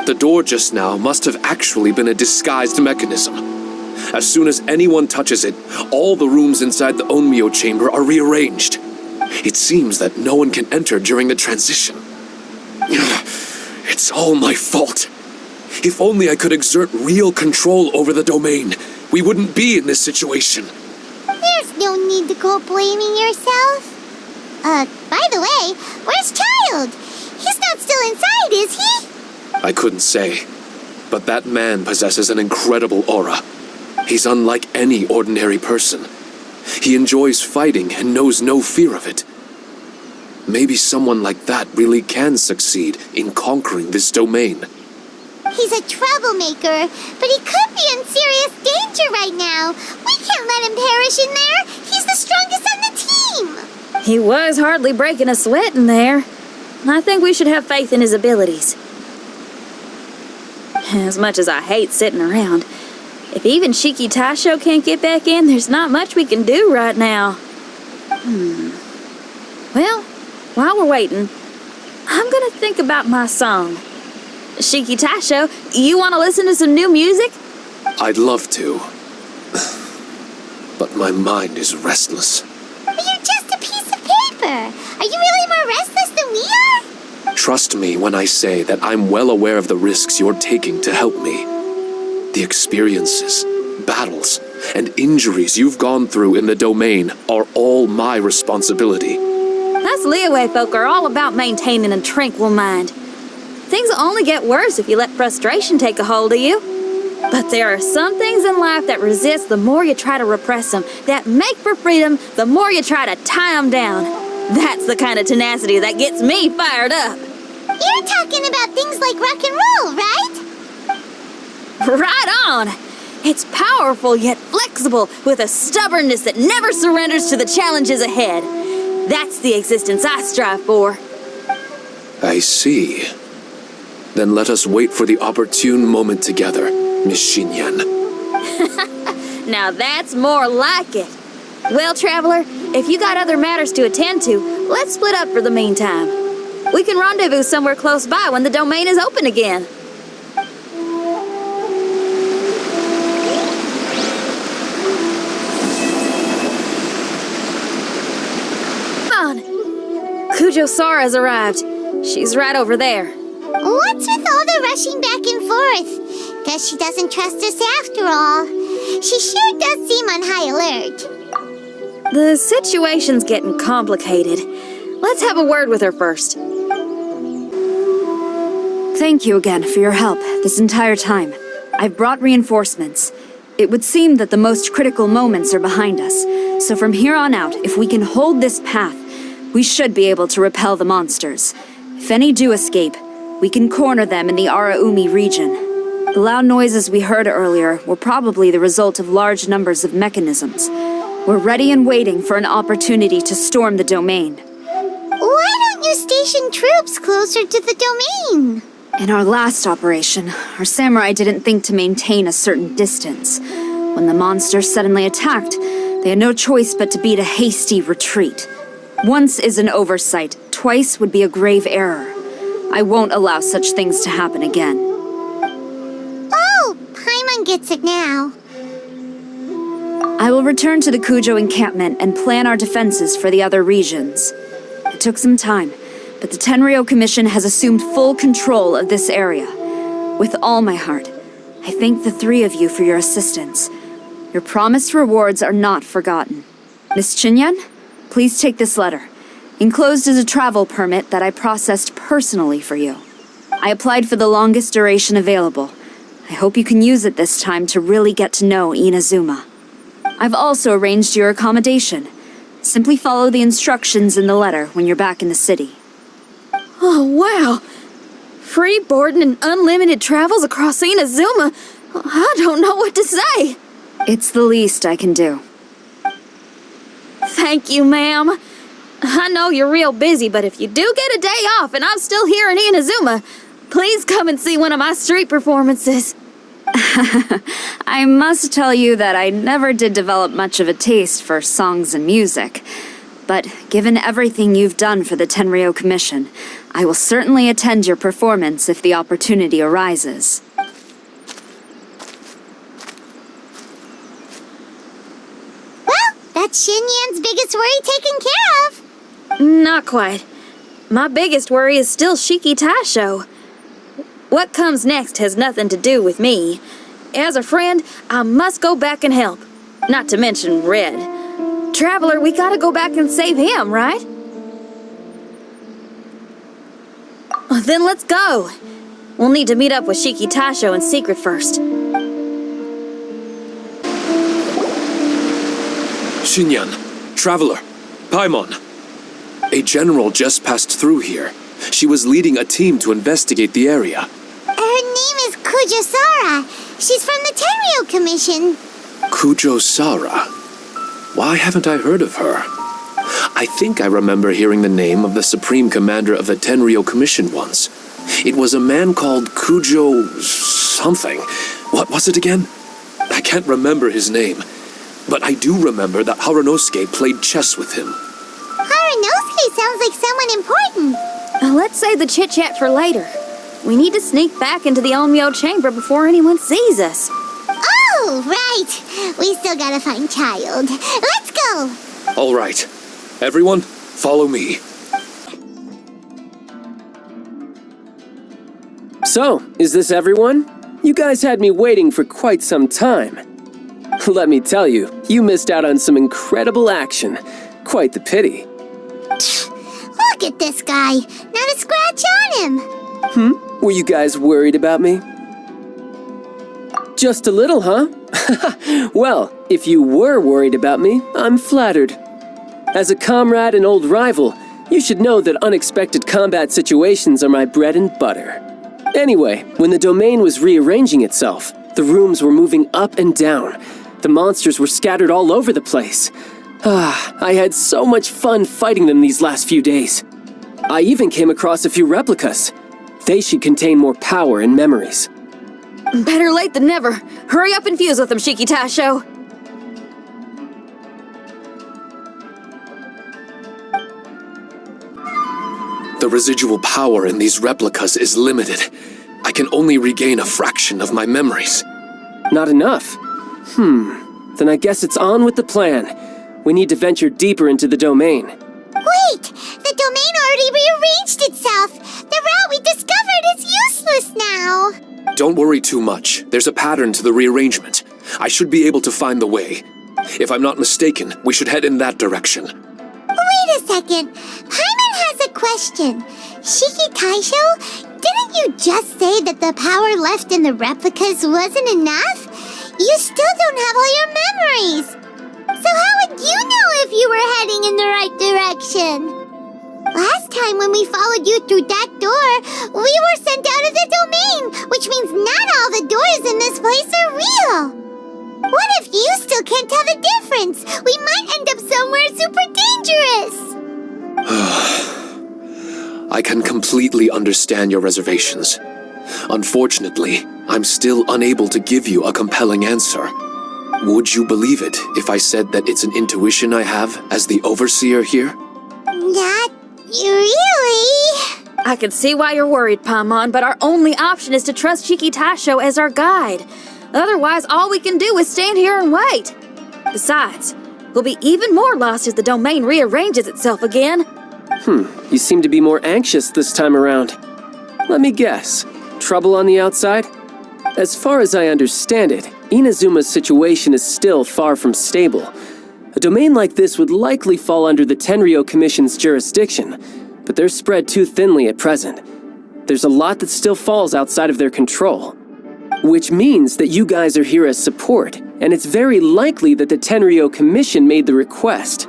G: The door just now must have actually been a disguised mechanism. As soon as anyone touches it, all the rooms inside the Onmyo chamber are rearranged. It seems that no one can enter during the transition. It's all my fault. If only I could exert real control over the domain, we wouldn't be in this situation.
B: There's no need to go blaming yourself. By the way, where's Childe? He's not still inside, is he?
G: I couldn't say, but that man possesses an incredible aura. He's unlike any ordinary person. He enjoys fighting and knows no fear of it. Maybe someone like that really can succeed in conquering this domain.
B: He's a troublemaker, but he could be in serious danger right now. We can't let him perish in there. He's the strongest on the team.
C: He was hardly breaking a sweat in there. I think we should have faith in his abilities. As much as I hate sitting around, if even Shiki Taisho can't get back in, there's not much we can do right now. Well, while we're waiting, I'm gonna think about my song. Shiki Taisho, you want to listen to some new music?
G: I'd love to. But my mind is restless.
B: But you're just a piece of paper. Are you really more restless than we are?
G: Trust me when I say that I'm well aware of the risks you're taking to help me. The experiences, battles, and injuries you've gone through in the domain are all my responsibility.
C: Us Liyue folk are all about maintaining a tranquil mind. Things will only get worse if you let frustration take a hold of you. But there are some things in life that resist the more you try to repress them, that make for freedom the more you try to tie them down. That's the kind of tenacity that gets me fired up.
B: You're talking about things like rock and roll, right?
C: Right on! It's powerful yet flexible, with a stubbornness that never surrenders to the challenges ahead. That's the existence I strive for.
G: I see. Then let us wait for the opportune moment together, Miss Xinyan.
C: Now that's more like it. Well, Traveler, if you got other matters to attend to, let's split up for the meantime. We can rendezvous somewhere close by when the domain is open again. Come on. Kujou Sara has arrived. She's right over there.
B: What's with all the rushing back and forth? Guess she doesn't trust us after all. She sure does seem on high alert.
C: The situation's getting complicated. Let's have a word with her first.
E: Thank you again for your help this entire time. I've brought reinforcements. It would seem that the most critical moments are behind us, so from here on out, if we can hold this path, we should be able to repel the monsters. If any do escape, we can corner them in the Araumi region. The loud noises we heard earlier were probably the result of large numbers of mechanisms. We're ready and waiting for an opportunity to storm the domain.
B: Why don't you station troops closer to the domain?
E: In our last operation, our samurai didn't think to maintain a certain distance. When the monsters suddenly attacked, they had no choice but to beat a hasty retreat. Once is an oversight, twice would be a grave error. I won't allow such things to happen again.
B: Oh, Paimon gets it now.
E: I will return to the Kujou encampment and plan our defenses for the other regions. It took some time, but the Tenryou Commission has assumed full control of this area. With all my heart, I thank the three of you for your assistance. Your promised rewards are not forgotten. Miss Xinyan, please take this letter. Enclosed is a travel permit that I processed personally for you. I applied for the longest duration available. I hope you can use it this time to really get to know Inazuma. I've also arranged your accommodation. Simply follow the instructions in the letter when you're back in the city.
C: Oh, wow! Free boarding and unlimited travels across Inazuma? I don't know what to say.
E: It's the least I can do.
C: Thank you, ma'am. I know you're real busy, but if you do get a day off and I'm still here in Inazuma, please come and see one of my street performances.
E: I must tell you that I never did develop much of a taste for songs and music. but given everything you've done for the Tenryou Commission, I will certainly attend your performance if the opportunity arises.
B: Well, that's Xinyan's biggest worry taken care of.
C: Not quite. My biggest worry is still Shiki Taisho. What comes next has nothing to do with me. As a friend, I must go back and help. Not to mention Red. Traveler, we gotta go back and save him, right? Then let's go. We'll need to meet up with Shiki Taisho in secret first.
G: Xinyan, Traveler, Paimon. A general just passed through here. She was leading a team to investigate the area.
B: Her name is Kujou Sara. She's from the Tenryou Commission.
G: Kujou Sara? Why haven't I heard of her? I think I remember hearing the name of the Supreme Commander of the Tenryou Commission once. It was a man called Kujou something. What was it again? I can't remember his name. But I do remember that Haranosuke played chess with him.
B: Haranosuke sounds like someone important.
C: Let's save the chit-chat for later. We need to sneak back into the Onmyo chamber before anyone sees us.
B: Oh, right. We still gotta find Childe. Let's go.
G: All right. Everyone, follow me.
H: So, is this everyone? You guys had me waiting for quite some time. Let me tell you, you missed out on some incredible action. Quite the pity.
B: Look at this guy. Not a scratch on him.
H: Were you guys worried about me? Just a little, huh? Well, if you were worried about me, I'm flattered. As a comrade and old rival, you should know that unexpected combat situations are my bread and butter. Anyway, when the domain was rearranging itself, the rooms were moving up and down. The monsters were scattered all over the place. I had so much fun fighting them these last few days. I even came across a few replicas. They should contain more power and memories.
C: Better late than never. Hurry up and fuse with them, Shiki Taisho.
G: The residual power in these replicas is limited. I can only regain a fraction of my memories.
H: Not enough? Then I guess it's on with the plan. We need to venture deeper into the domain.
B: Wait! The domain already rearranged itself! The route we discovered is useless now!
G: Don't worry too much. There's a pattern to the rearrangement. I should be able to find the way. If I'm not mistaken, we should head in that direction.
B: Wait a second. Paimon has a question. Shiki Taisho, didn't you just say that the power left in the replicas wasn't enough? You still don't have all your memories. So how would you know if you were heading in the right direction? Last time when we followed you through that door, we were sent out of the domain, which means not all the doors in this place are real. What if you still can't tell the difference? We might end up somewhere super dangerous.
G: I can completely understand your reservations. Unfortunately, I'm still unable to give you a compelling answer. Would you believe it if I said that it's an intuition I have as the overseer here?
B: Not really.
C: I can see why you're worried, Paimon, but our only option is to trust Shiki Taisho as our guide. Otherwise, all we can do is stand here and wait. Besides, we'll be even more lost as the domain rearranges itself again.
H: You seem to be more anxious this time around. Let me guess. Trouble on the outside? As far as I understand it, Inazuma's situation is still far from stable. A domain like this would likely fall under the Tenryou Commission's jurisdiction, but they're spread too thinly at present. There's a lot that still falls outside of their control. Which means that you guys are here as support, and it's very likely that the Tenryou Commission made the request.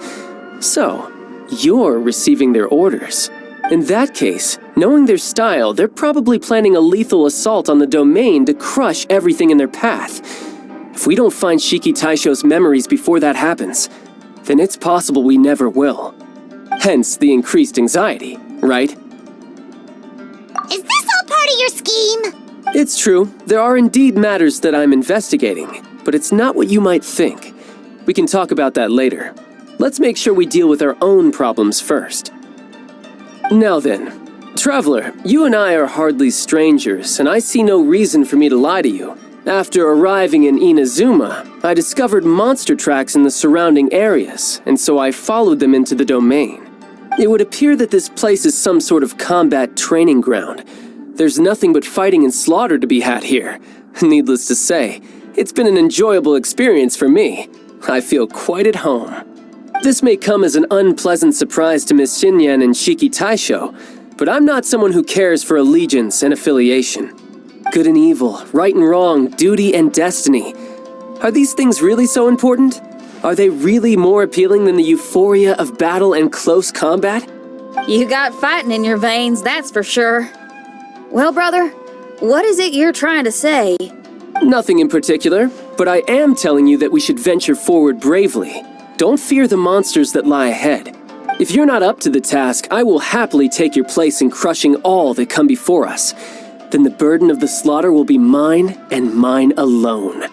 H: So, you're receiving their orders. In that case, knowing their style, they're probably planning a lethal assault on the domain to crush everything in their path. If we don't find Shiki Taisho's memories before that happens, then it's possible we never will. Hence the increased anxiety, right?
B: Is this all part of your scheme?
H: It's true, there are indeed matters that I'm investigating, but it's not what you might think. We can talk about that later. Let's make sure we deal with our own problems first. Now then, Traveler, you and I are hardly strangers, and I see no reason for me to lie to you. After arriving in Inazuma, I discovered monster tracks in the surrounding areas, and so I followed them into the domain. It would appear that this place is some sort of combat training ground. There's nothing but fighting and slaughter to be had here. Needless to say, it's been an enjoyable experience for me. I feel quite at home. This may come as an unpleasant surprise to Miss Xinyan and Shiki Taisho, but I'm not someone who cares for allegiance and affiliation. Good and evil, right and wrong, duty and destiny. Are these things really so important? Are they really more appealing than the euphoria of battle and close combat?
C: You got fighting in your veins, that's for sure. Well, brother, what is it you're trying to say?
H: Nothing in particular, but I am telling you that we should venture forward bravely. Don't fear the monsters that lie ahead. If you're not up to the task, I will happily take your place in crushing all that come before us. Then the burden of the slaughter will be mine and mine alone.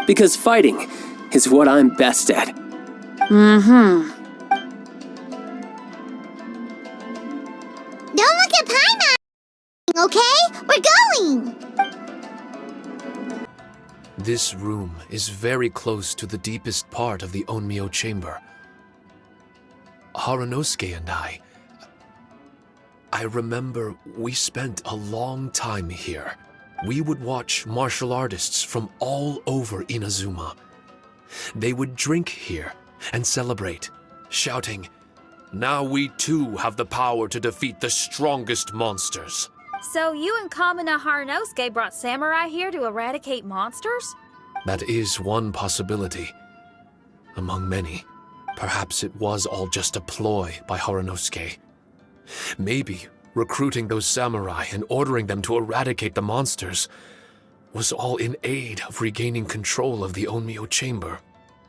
H: Because fighting is what I'm best at.
B: Don't look at Paimon, okay? We're going!
G: This room is very close to the deepest part of the Onmyo chamber. Harunosuke and I remember we spent a long time here. We would watch martial artists from all over Inazuma. They would drink here and celebrate, shouting, "Now we too have the power to defeat the strongest monsters."
C: So you and Kamina Harunosuke brought samurai here to eradicate monsters?
G: That is one possibility, among many. Perhaps it was all just a ploy by Harunosuke. Maybe recruiting those samurai and ordering them to eradicate the monsters was all in aid of regaining control of the Onmyo chamber.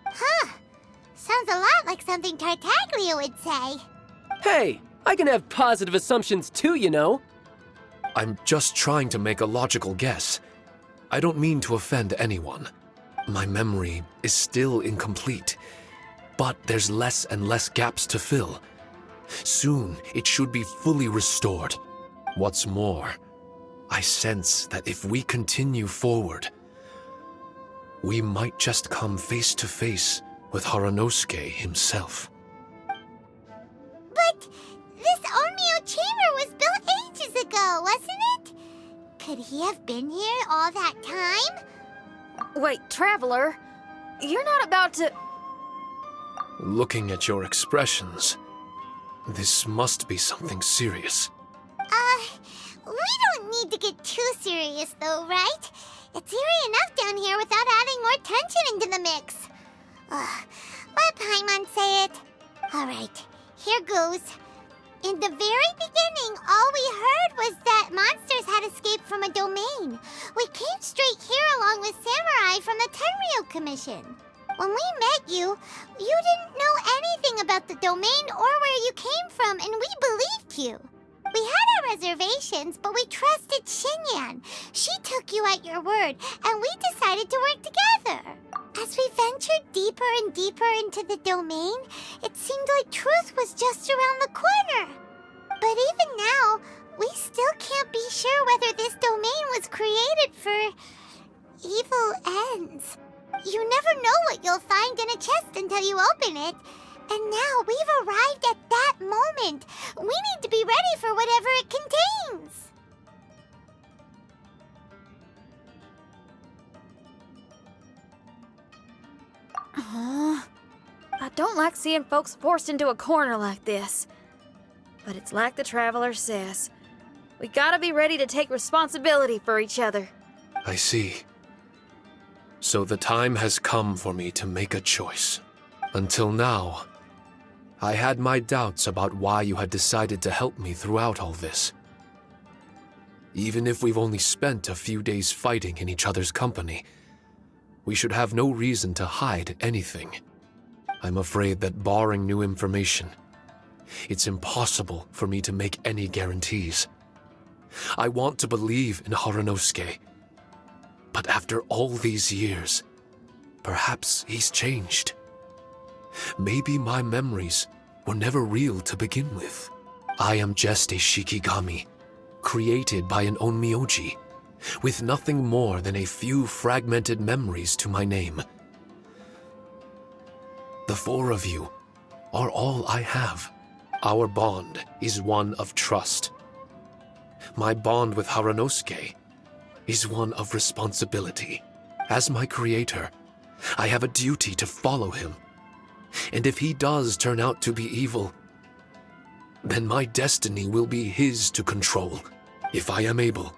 B: Huh. Sounds a lot like something Tartaglia would say.
H: Hey, I can have positive assumptions too, you know.
G: I'm just trying to make a logical guess. I don't mean to offend anyone. My memory is still incomplete, but there's less and less gaps to fill. Soon, it should be fully restored. What's more, I sense that if we continue forward, we might just come face to face with Harunosuke himself.
B: But this Onmyo chamber was built ages ago, wasn't it? Could he have been here all that time?
C: Wait, Traveler, you're not about to...
G: Looking at your expressions, this must be something serious.
B: We don't need to get too serious though, right? It's eerie enough down here without adding more tension into the mix. Let Paimon say it. Alright, here goes. In the very beginning, all we heard was that monsters had escaped from a domain. We came straight here along with samurai from the Tenryou Commission. When we met you, you didn't know anything about the domain or where you came from, and we believed you. We had our reservations, but we trusted Xinyan. She took you at your word, and we decided to work together. As we ventured deeper and deeper into the domain, it seemed like truth was just around the corner. But even now, we still can't be sure whether this domain was created for evil ends. You never know what you'll find in a chest until you open it. And now we've arrived at that moment. We need to be ready for whatever it contains.
C: I don't like seeing folks forced into a corner like this. But it's like the Traveler says. We gotta be ready to take responsibility for each other.
G: I see. So the time has come for me to make a choice. Until now, I had my doubts about why you had decided to help me throughout all this. Even if we've only spent a few days fighting in each other's company, we should have no reason to hide anything. I'm afraid that barring new information, it's impossible for me to make any guarantees. I want to believe in Harunosuke, but after all these years, perhaps he's changed. Maybe my memories were never real to begin with. I am just a Shikigami, created by an Onmyoji, with nothing more than a few fragmented memories to my name. The four of you are all I have. Our bond is one of trust. My bond with Haranosuke is one of responsibility. As my creator, I have a duty to follow him. And if he does turn out to be evil, then my destiny will be his to control. If I am able,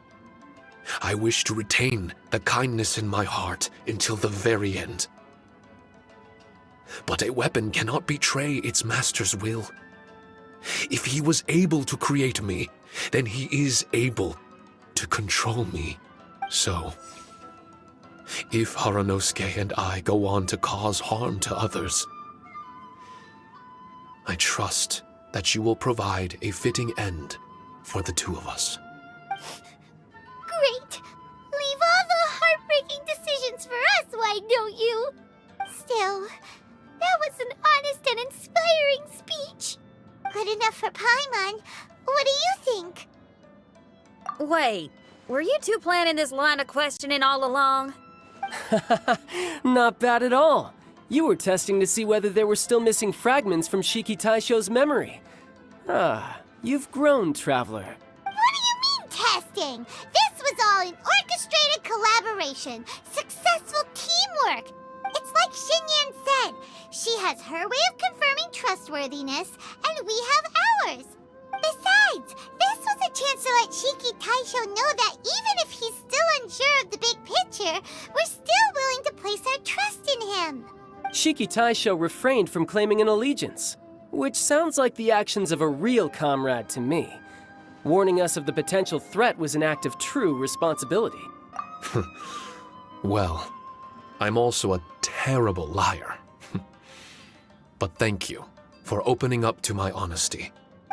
G: I wish to retain the kindness in my heart until the very end. But a weapon cannot betray its master's will. If he was able to create me, then he is able to control me. So, if Haranosuke and I go on to cause harm to others, I trust that you will provide a fitting end for the two of us.
B: Great! Leave all the heartbreaking decisions for us, why don't you? Still, that was an honest and inspiring speech. Good enough for Paimon. What do you think?
C: Wait, were you two planning this line of questioning all along?
H: Not bad at all. You were testing to see whether there were still missing fragments from Shiki Taisho's memory. Ah, you've grown, Traveler.
B: What do you mean, testing? This was all an orchestrated collaboration, successful teamwork. It's like Xinyan said, she has her way of confirming trustworthiness, and we have ours. Besides, this was a chance to let Shiki Taisho know that even if he's still unsure of the big picture, we're still willing to place our trust in him.
H: Shiki Taisho refrained from claiming an allegiance, which sounds like the actions of a real comrade to me. Warning us of the potential threat was an act of true responsibility.
G: Well, I'm also a terrible liar. But thank you for opening up to my honesty.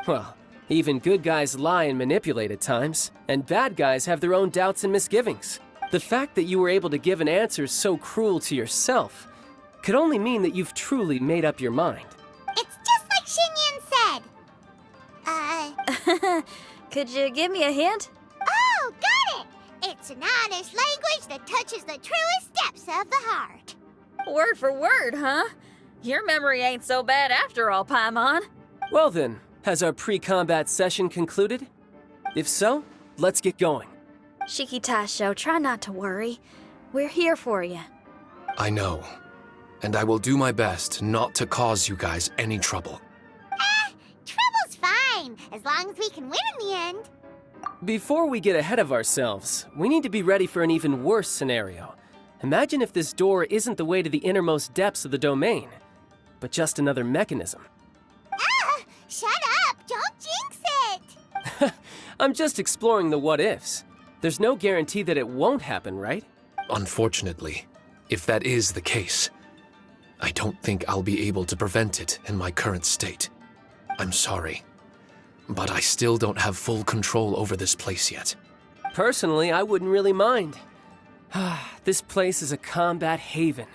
H: Well, even good guys lie and manipulate at times, and bad guys have their own doubts and misgivings. The fact that you were able to give an answer so cruel to yourself could only mean that you've truly made up your mind.
B: It's just like Xinyan said.
C: Could you give me a hint?
B: Oh, got it! It's an honest language that touches the truest depths of the heart.
C: Word for word, huh? Your memory ain't so bad after all, Paimon.
H: Well then, has our pre-combat session concluded? If so, let's get going.
C: Shiki Taisho, try not to worry. We're here for you.
G: I know, and I will do my best not to cause you guys any trouble.
B: Trouble's fine, as long as we can win in the end.
H: Before we get ahead of ourselves, we need to be ready for an even worse scenario. Imagine if this door isn't the way to the innermost depths of the domain, but just another mechanism.
B: Shut up! Don't jinx it!
H: I'm just exploring the what-ifs. There's no guarantee that it won't happen, right?
G: Unfortunately, if that is the case, I don't think I'll be able to prevent it in my current state. I'm sorry, but I still don't have full control over this place yet.
H: Personally, I wouldn't really mind. This place is a combat haven.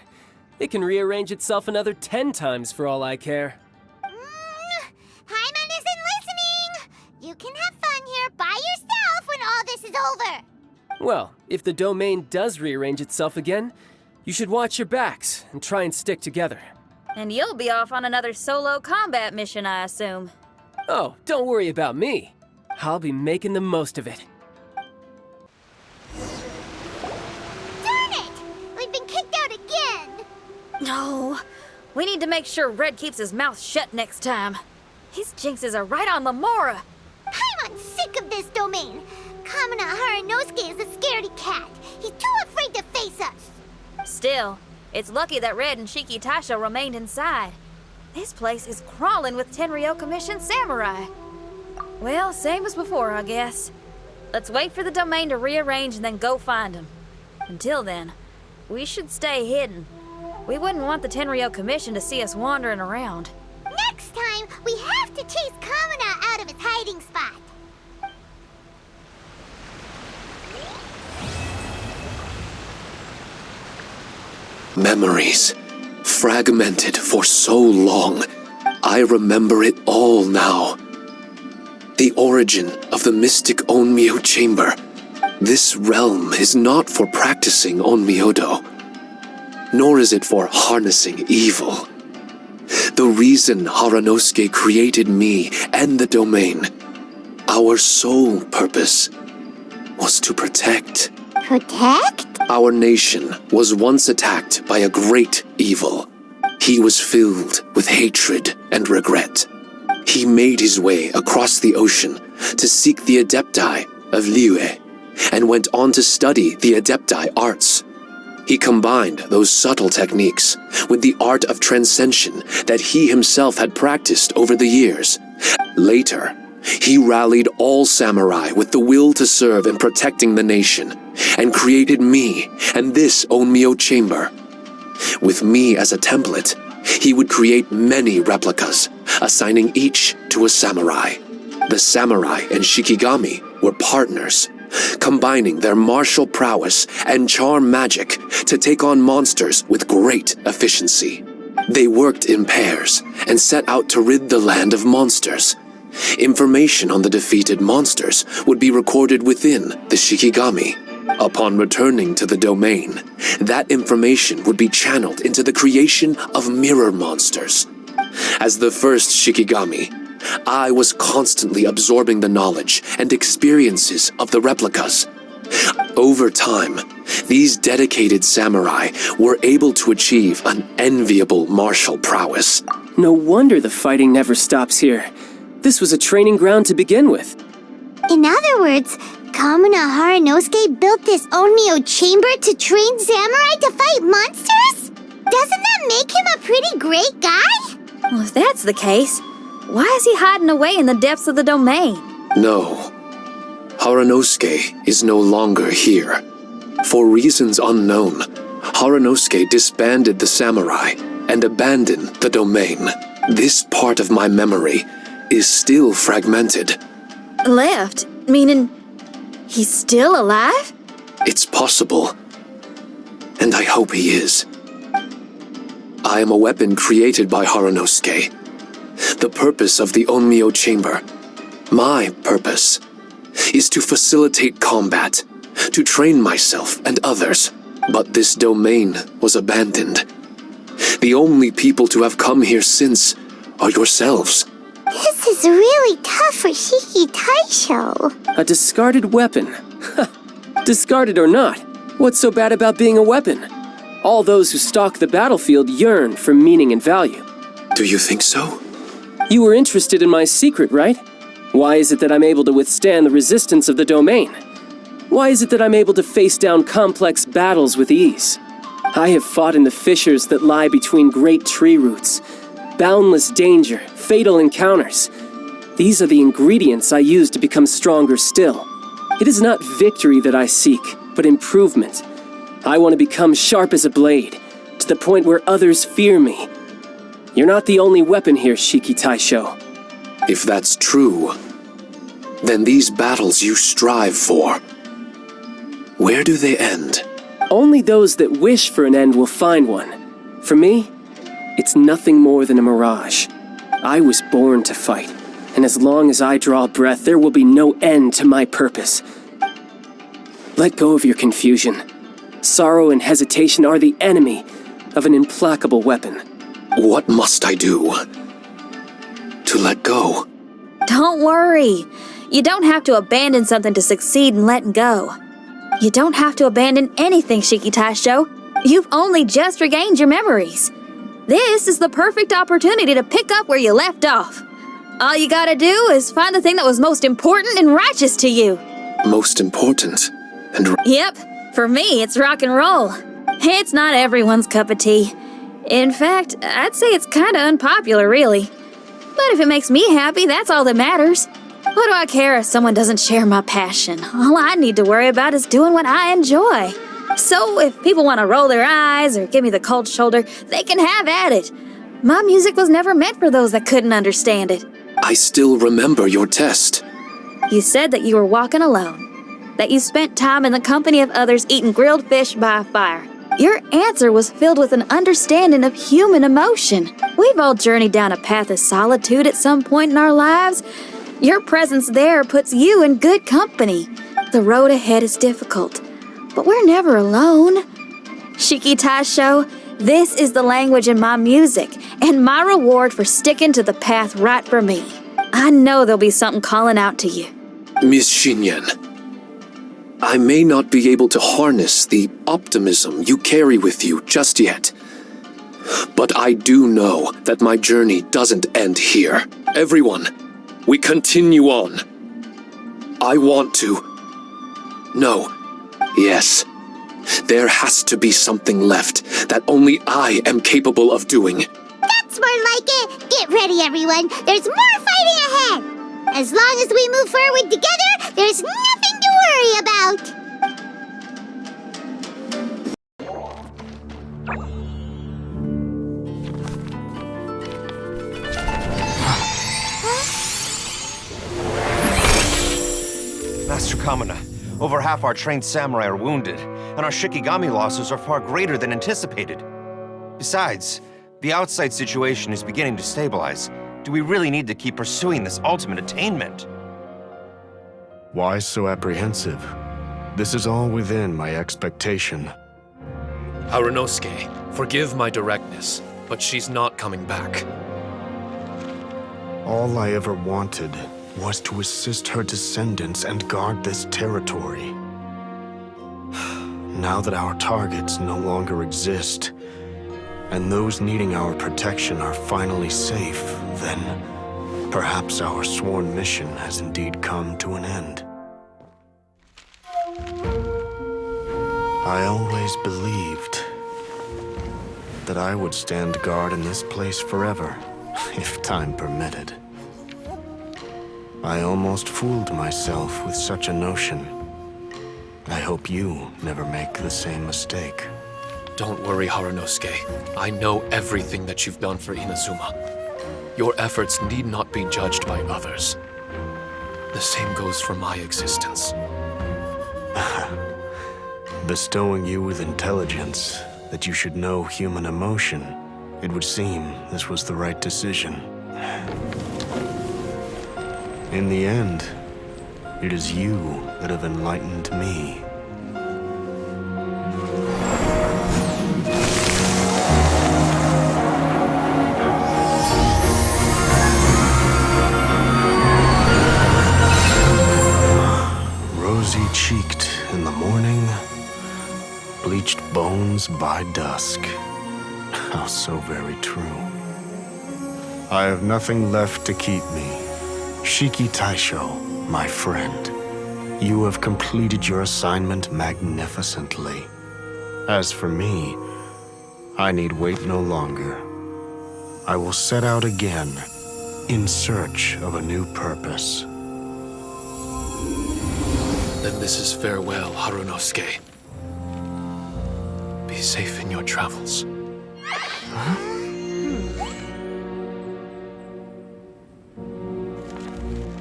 H: It can rearrange itself another 10 times for all I care.
B: Paimon isn't listening! You can have fun here by yourself when all this is over!
H: Well, if the domain does rearrange itself again, you should watch your backs and try and stick together.
C: And you'll be off on another solo combat mission, I assume.
H: Oh, don't worry about me. I'll be making the most of it.
B: Darn it! We've been kicked out again!
C: No, we need to make sure Red keeps his mouth shut next time. His jinxes are right on Lamora.
B: Paimon's sick of this domain! Kamina Haranosuke is a scaredy cat. He's too afraid to face us!
C: Still, it's lucky that Red and Shiki Taisho remained inside. This place is crawling with Tenryou Commission samurai. Well, same as before, I guess. Let's wait for the domain to rearrange and then go find them. Until then, we should stay hidden. We wouldn't want the Tenryou Commission to see us wandering around.
B: Next time, we have to chase Kamina out of his hiding spot.
G: Memories. fragmented for so long. I remember it all now. The origin of the mystic Onmyo Chamber. This realm is not for practicing Onmyodo, nor is it for harnessing evil. The reason Haranosuke created me and the domain, our sole purpose, was to protect.
B: Protect?
G: Our nation was once attacked by a great evil. He was filled with hatred and regret. He made his way across the ocean to seek the Adepti of Liyue, and went on to study the Adepti arts. He combined those subtle techniques with the art of transcension that he himself had practiced over the years. Later, he rallied all samurai with the will to serve in protecting the nation, and created me and this Onmyo Chamber. With me as a template, he would create many replicas, assigning each to a samurai. The samurai and Shikigami were partners, combining their martial prowess and charm magic to take on monsters with great efficiency. They worked in pairs and set out to rid the land of monsters. Information on the defeated monsters would be recorded within the Shikigami. Upon returning to the domain, that information would be channeled into the creation of mirror monsters. As the first Shikigami, I was constantly absorbing the knowledge and experiences of the replicas. Over time, these dedicated samurai were able to achieve an enviable martial prowess.
H: No wonder the fighting never stops here. This was a training ground to begin with.
B: In other words, Kamuna Haranosuke built this Onmyo Chamber to train samurai to fight monsters? Doesn't that make him a pretty great guy?
C: Well, if that's the case, why is he hiding away in the depths of the domain?
G: No, Haranosuke is no longer here. For reasons unknown, Haranosuke disbanded the samurai and abandoned the domain. This part of my memory is still fragmented.
C: Left? Meaning he's still alive?
G: It's possible, and I hope he is. I am a weapon created by Haranosuke. The purpose of the Onmyo Chamber, my purpose, is to facilitate combat, to train myself and others. But this domain was abandoned. The only people to have come here since are yourselves.
B: This is really tough for Shiki Taisho.
H: A discarded weapon. Discarded or not, what's so bad about being a weapon? All those who stalk the battlefield yearn for meaning and value.
G: Do you think so?
H: You were interested in my secret, right? Why is it that I'm able to withstand the resistance of the domain? Why is it that I'm able to face down complex battles with ease? I have fought in the fissures that lie between great tree roots. Boundless danger, fatal encounters. These are the ingredients I use to become stronger still. It is not victory that I seek, but improvement. I want to become sharp as a blade, to the point where others fear me. You're not the only weapon here, Shiki Taisho.
G: If that's true, then these battles you strive for, where do they end?
H: Only those that wish for an end will find one. For me, it's nothing more than a mirage. I was born to fight, and as long as I draw breath, there will be no end to my purpose. Let go of your confusion. Sorrow and hesitation are the enemy of an implacable weapon.
G: What must I do to let go?
C: Don't worry. You don't have to abandon something to succeed in letting go. You don't have to abandon anything, Shiki Taisho. You've only just regained your memories. This is the perfect opportunity to pick up where you left off. All you gotta do is find the thing that was most important and righteous to you.
G: Most important and...
C: Yep, for me it's rock and roll. It's not everyone's cup of tea. In fact, I'd say it's kinda unpopular, really. But if it makes me happy, that's all that matters. What do I care if someone doesn't share my passion? All I need to worry about is doing what I enjoy. So if people want to roll their eyes or give me the cold shoulder, they can have at it. My music was never meant for those that couldn't understand it.
G: I still remember your test.
C: You said that you were walking alone, that you spent time in the company of others eating grilled fish by a fire. Your answer was filled with an understanding of human emotion. We've all journeyed down a path of solitude at some point in our lives. Your presence there puts you in good company. The road ahead is difficult, but we're never alone. Shiki Taisho, this is the language in my music, and my reward for sticking to the path right for me. I know there'll be something calling out to you.
G: Miss Xinyan, I may not be able to harness the optimism you carry with you just yet. But I do know that my journey doesn't end here. Everyone, we continue on. I want to... No. Yes. There has to be something left that only I am capable of doing.
B: That's more like it. Get ready, everyone. There's more fighting ahead. As long as we move forward together, there's nothing to worry about.
I: Master Kamina, over half our trained samurai are wounded, and our Shikigami losses are far greater than anticipated. Besides, the outside situation is beginning to stabilize. Do we really need to keep pursuing this ultimate attainment?
J: Why so apprehensive? This is all within my expectation.
G: Harunosuke, forgive my directness, but she's not coming back.
J: All I ever wanted was to assist her descendants and guard this territory. Now that our targets no longer exist, and those needing our protection are finally safe, then perhaps our sworn mission has indeed come to an end. I always believed that I would stand guard in this place forever, if time permitted. I almost fooled myself with such a notion. I hope you never make the same mistake.
G: Don't worry, Harunosuke. I know everything that you've done for Inazuma. Your efforts need not be judged by others. The same goes for my existence.
J: Bestowing you with intelligence, that you should know human emotion, it would seem this was the right decision. In the end, it is you that have enlightened me. Rosy-cheeked in the morning, bleached bones by dusk. How so very true. I have nothing left to keep me. Shiki Taisho, my friend, you have completed your assignment magnificently. As for me, I need wait no longer. I will set out again, in search of a new purpose.
G: Then this is farewell, Harunosuke. Be safe in your travels.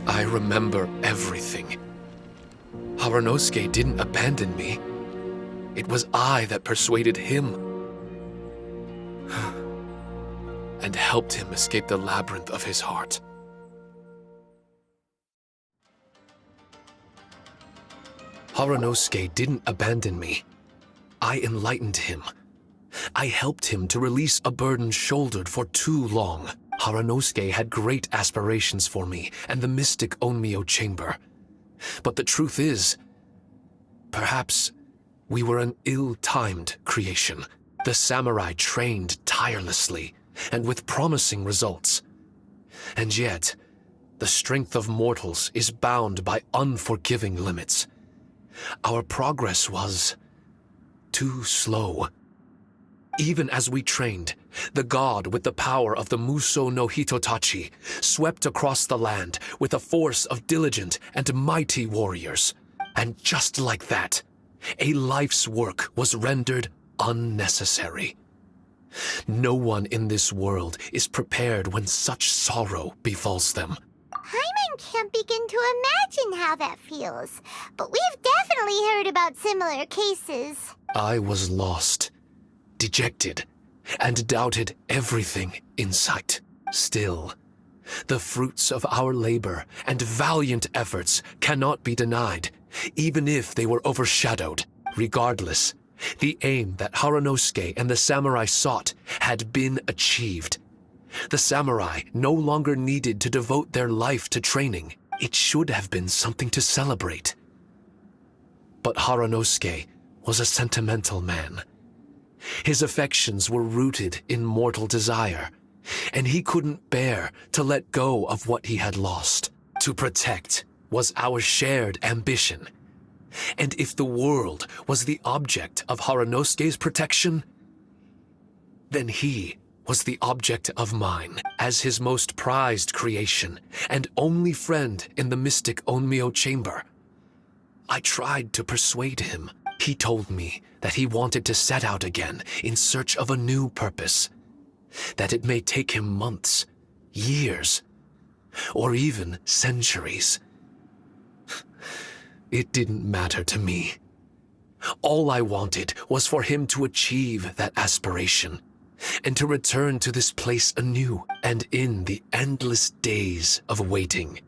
G: I remember everything. Harunosuke didn't abandon me. It was I that persuaded him and helped him escape the labyrinth of his heart. Harunosuke didn't abandon me. I enlightened him. I helped him to release a burden shouldered for too long. Harunosuke had great aspirations for me and the mystic Onmyo chamber. But the truth is, perhaps we were an ill-timed creation. The samurai trained tirelessly and with promising results. And yet, the strength of mortals is bound by unforgiving limits. Our progress was too slow. Even as we trained, the god with the power of the Muso no Hitotachi swept across the land with a force of diligent and mighty warriors. And just like that, a life's work was rendered unnecessary. No one in this world is prepared when such sorrow befalls them.
B: Paimon can't begin to imagine how that feels, but we've definitely heard about similar cases.
G: I was lost dejected, and doubted everything in sight. Still, the fruits of our labor and valiant efforts cannot be denied, even if they were overshadowed. Regardless, the aim that Haranosuke and the samurai sought had been achieved. The samurai no longer needed to devote their life to training. It should have been something to celebrate. But Haranosuke was a sentimental man. His affections were rooted in mortal desire, and he couldn't bear to let go of what he had lost. To protect was our shared ambition. And if the world was the object of Haranosuke's protection, then he was the object of mine. As his most prized creation and only friend in the mystic Onmyo chamber, I tried to persuade him. He told me that he wanted to set out again in search of a new purpose, that it may take him months, years, or even centuries. It didn't matter to me. All I wanted was for him to achieve that aspiration, and to return to this place anew and in the endless days of waiting.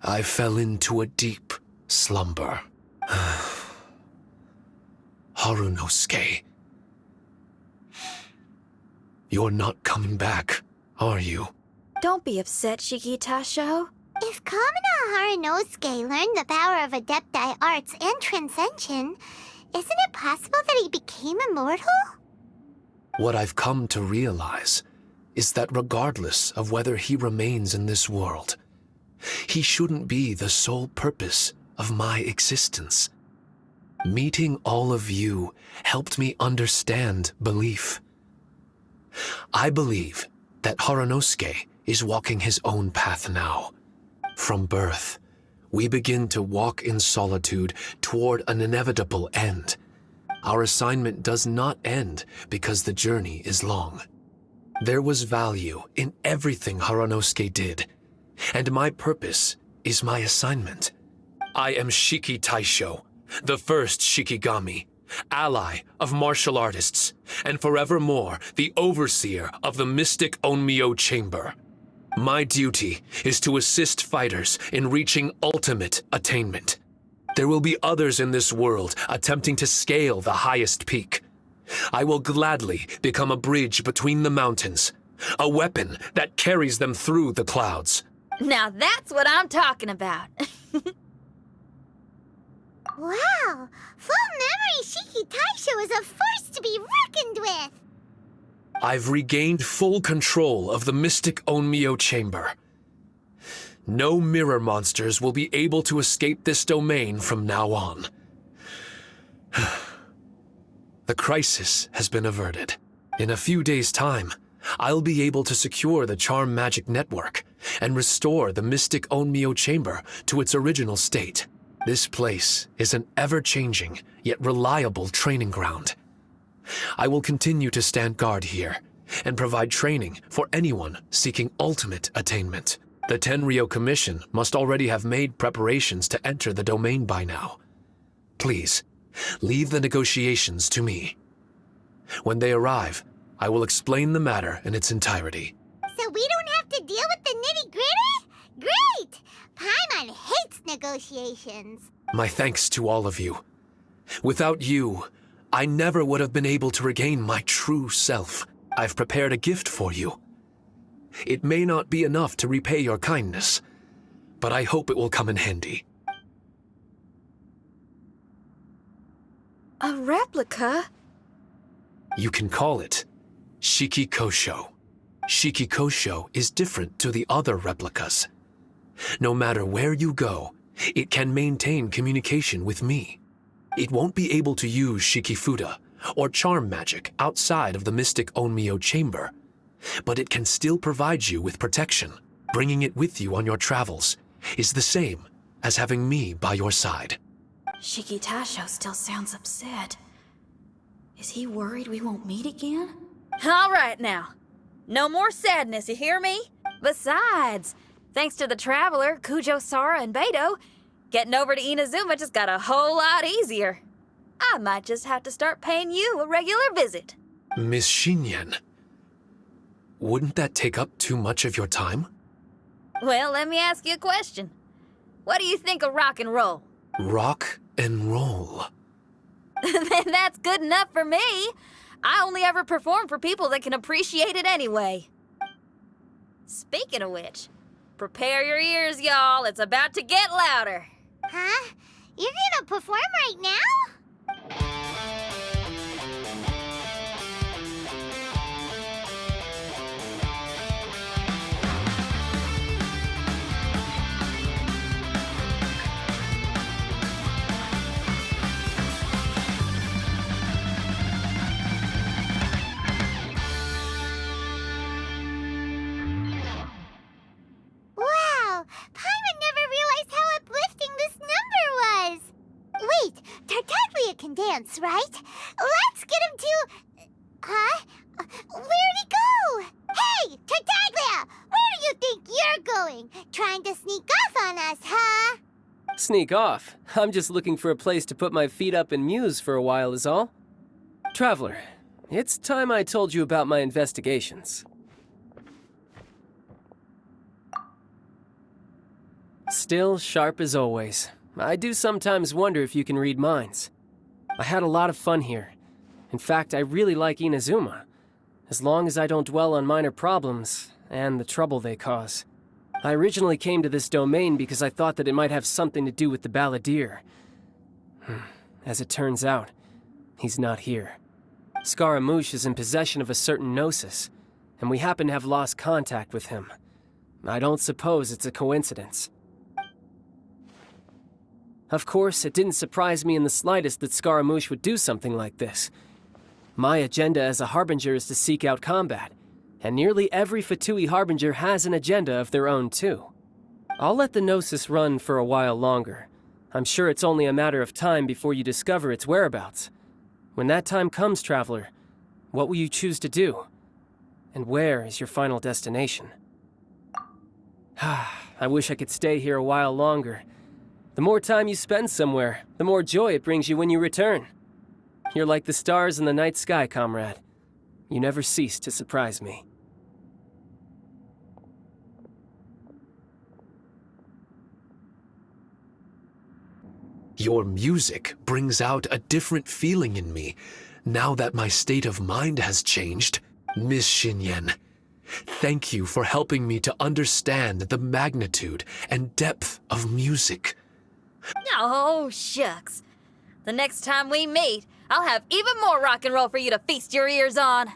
G: I fell into a deep slumber. Harunosuke, you're not coming back, are you?
C: Don't be upset, Shiki Taisho.
B: If Kamina Haranosuke learned the power of Adepti Arts and Transcension, isn't it possible that he became immortal?
G: What I've come to realize is that regardless of whether he remains in this world, he shouldn't be the sole purpose of my existence. Meeting all of you helped me understand belief. I believe that Haranosuke is walking his own path now. From birth, we begin to walk in solitude toward an inevitable end. Our assignment does not end because the journey is long. There was value in everything Haranosuke did, and my purpose is my assignment. I am Shiki Taisho, the first Shikigami, ally of martial artists, and forevermore the overseer of the mystic Onmyo chamber. My duty is to assist fighters in reaching ultimate attainment. There will be others in this world attempting to scale the highest peak. I will gladly become a bridge between the mountains, a weapon that carries them through the clouds.
C: Now that's what I'm talking about.
B: Wow! Full memory Shiki Taisho is a force to be reckoned with!
G: I've regained full control of the mystic Onmyo chamber. No mirror monsters will be able to escape this domain from now on. The crisis has been averted. In a few days' time, I'll be able to secure the charm magic network and restore the mystic Onmyo chamber to its original state. This place is an ever-changing, yet reliable training ground. I will continue to stand guard here and provide training for anyone seeking ultimate attainment. The Tenryou Commission must already have made preparations to enter the domain by now. Please, leave the negotiations to me. When they arrive, I will explain the matter in its entirety.
B: So we don't have to deal with the nitty-gritty? Great! Paimon hates negotiations.
G: My thanks to all of you. Without you, I never would have been able to regain my true self. I've prepared a gift for you. It may not be enough to repay your kindness, but I hope it will come in handy.
C: A replica?
G: You can call it Shiki Kosho. Shiki Kosho is different to the other replicas. No matter where you go, it can maintain communication with me. It won't be able to use Shikifuda or charm magic outside of the mystic Onmyo chamber, but it can still provide you with protection. Bringing it with you on your travels is the same as having me by your side.
C: Shiki Taisho still sounds upset. Is he worried we won't meet again? All right now. No more sadness, you hear me? Besides, thanks to the Traveler, Kujou Sara, and Beidou, getting over to Inazuma just got a whole lot easier. I might just have to start paying you a regular visit.
G: Miss Xinyan, wouldn't that take up too much of your time?
C: Well, let me ask you a question. What do you think of rock and roll?
G: Rock and roll.
C: Then that's good enough for me. I only ever perform for people that can appreciate it anyway. Speaking of which, prepare your ears, y'all. It's about to get louder.
B: Huh? You're gonna perform right now? Wow! Paimon never realized how uplifting this number was! Wait, Tartaglia can dance, right? Let's get him to... Huh? Where'd he go? Hey, Tartaglia! Where do you think you're going? Trying to sneak off on us, huh?
H: Sneak off? I'm just looking for a place to put my feet up and muse for a while is all. Traveler, it's time I told you about my investigations. Still sharp as always. I do sometimes wonder if you can read minds. I had a lot of fun here. In fact, I really like Inazuma, as long as I don't dwell on minor problems and the trouble they cause. I originally came to this domain because I thought that it might have something to do with the balladeer. As it turns out, he's not here. Scaramouche is in possession of a certain gnosis, and we happen to have lost contact with him. I don't suppose it's a coincidence. Of course, it didn't surprise me in the slightest that Scaramouche would do something like this. My agenda as a Harbinger is to seek out combat, and nearly every Fatui Harbinger has an agenda of their own too. I'll let the Gnosis run for a while longer. I'm sure it's only a matter of time before you discover its whereabouts. When that time comes, Traveler, what will you choose to do? And where is your final destination? I wish I could stay here a while longer. The more time you spend somewhere, the more joy it brings you when you return. You're like the stars in the night sky, comrade. You never cease to surprise me.
G: Your music brings out a different feeling in me, now that my state of mind has changed. Miss Xinyan, thank you for helping me to understand the magnitude and depth of music.
C: Oh, shucks. The next time we meet, I'll have even more rock and roll for you to feast your ears on.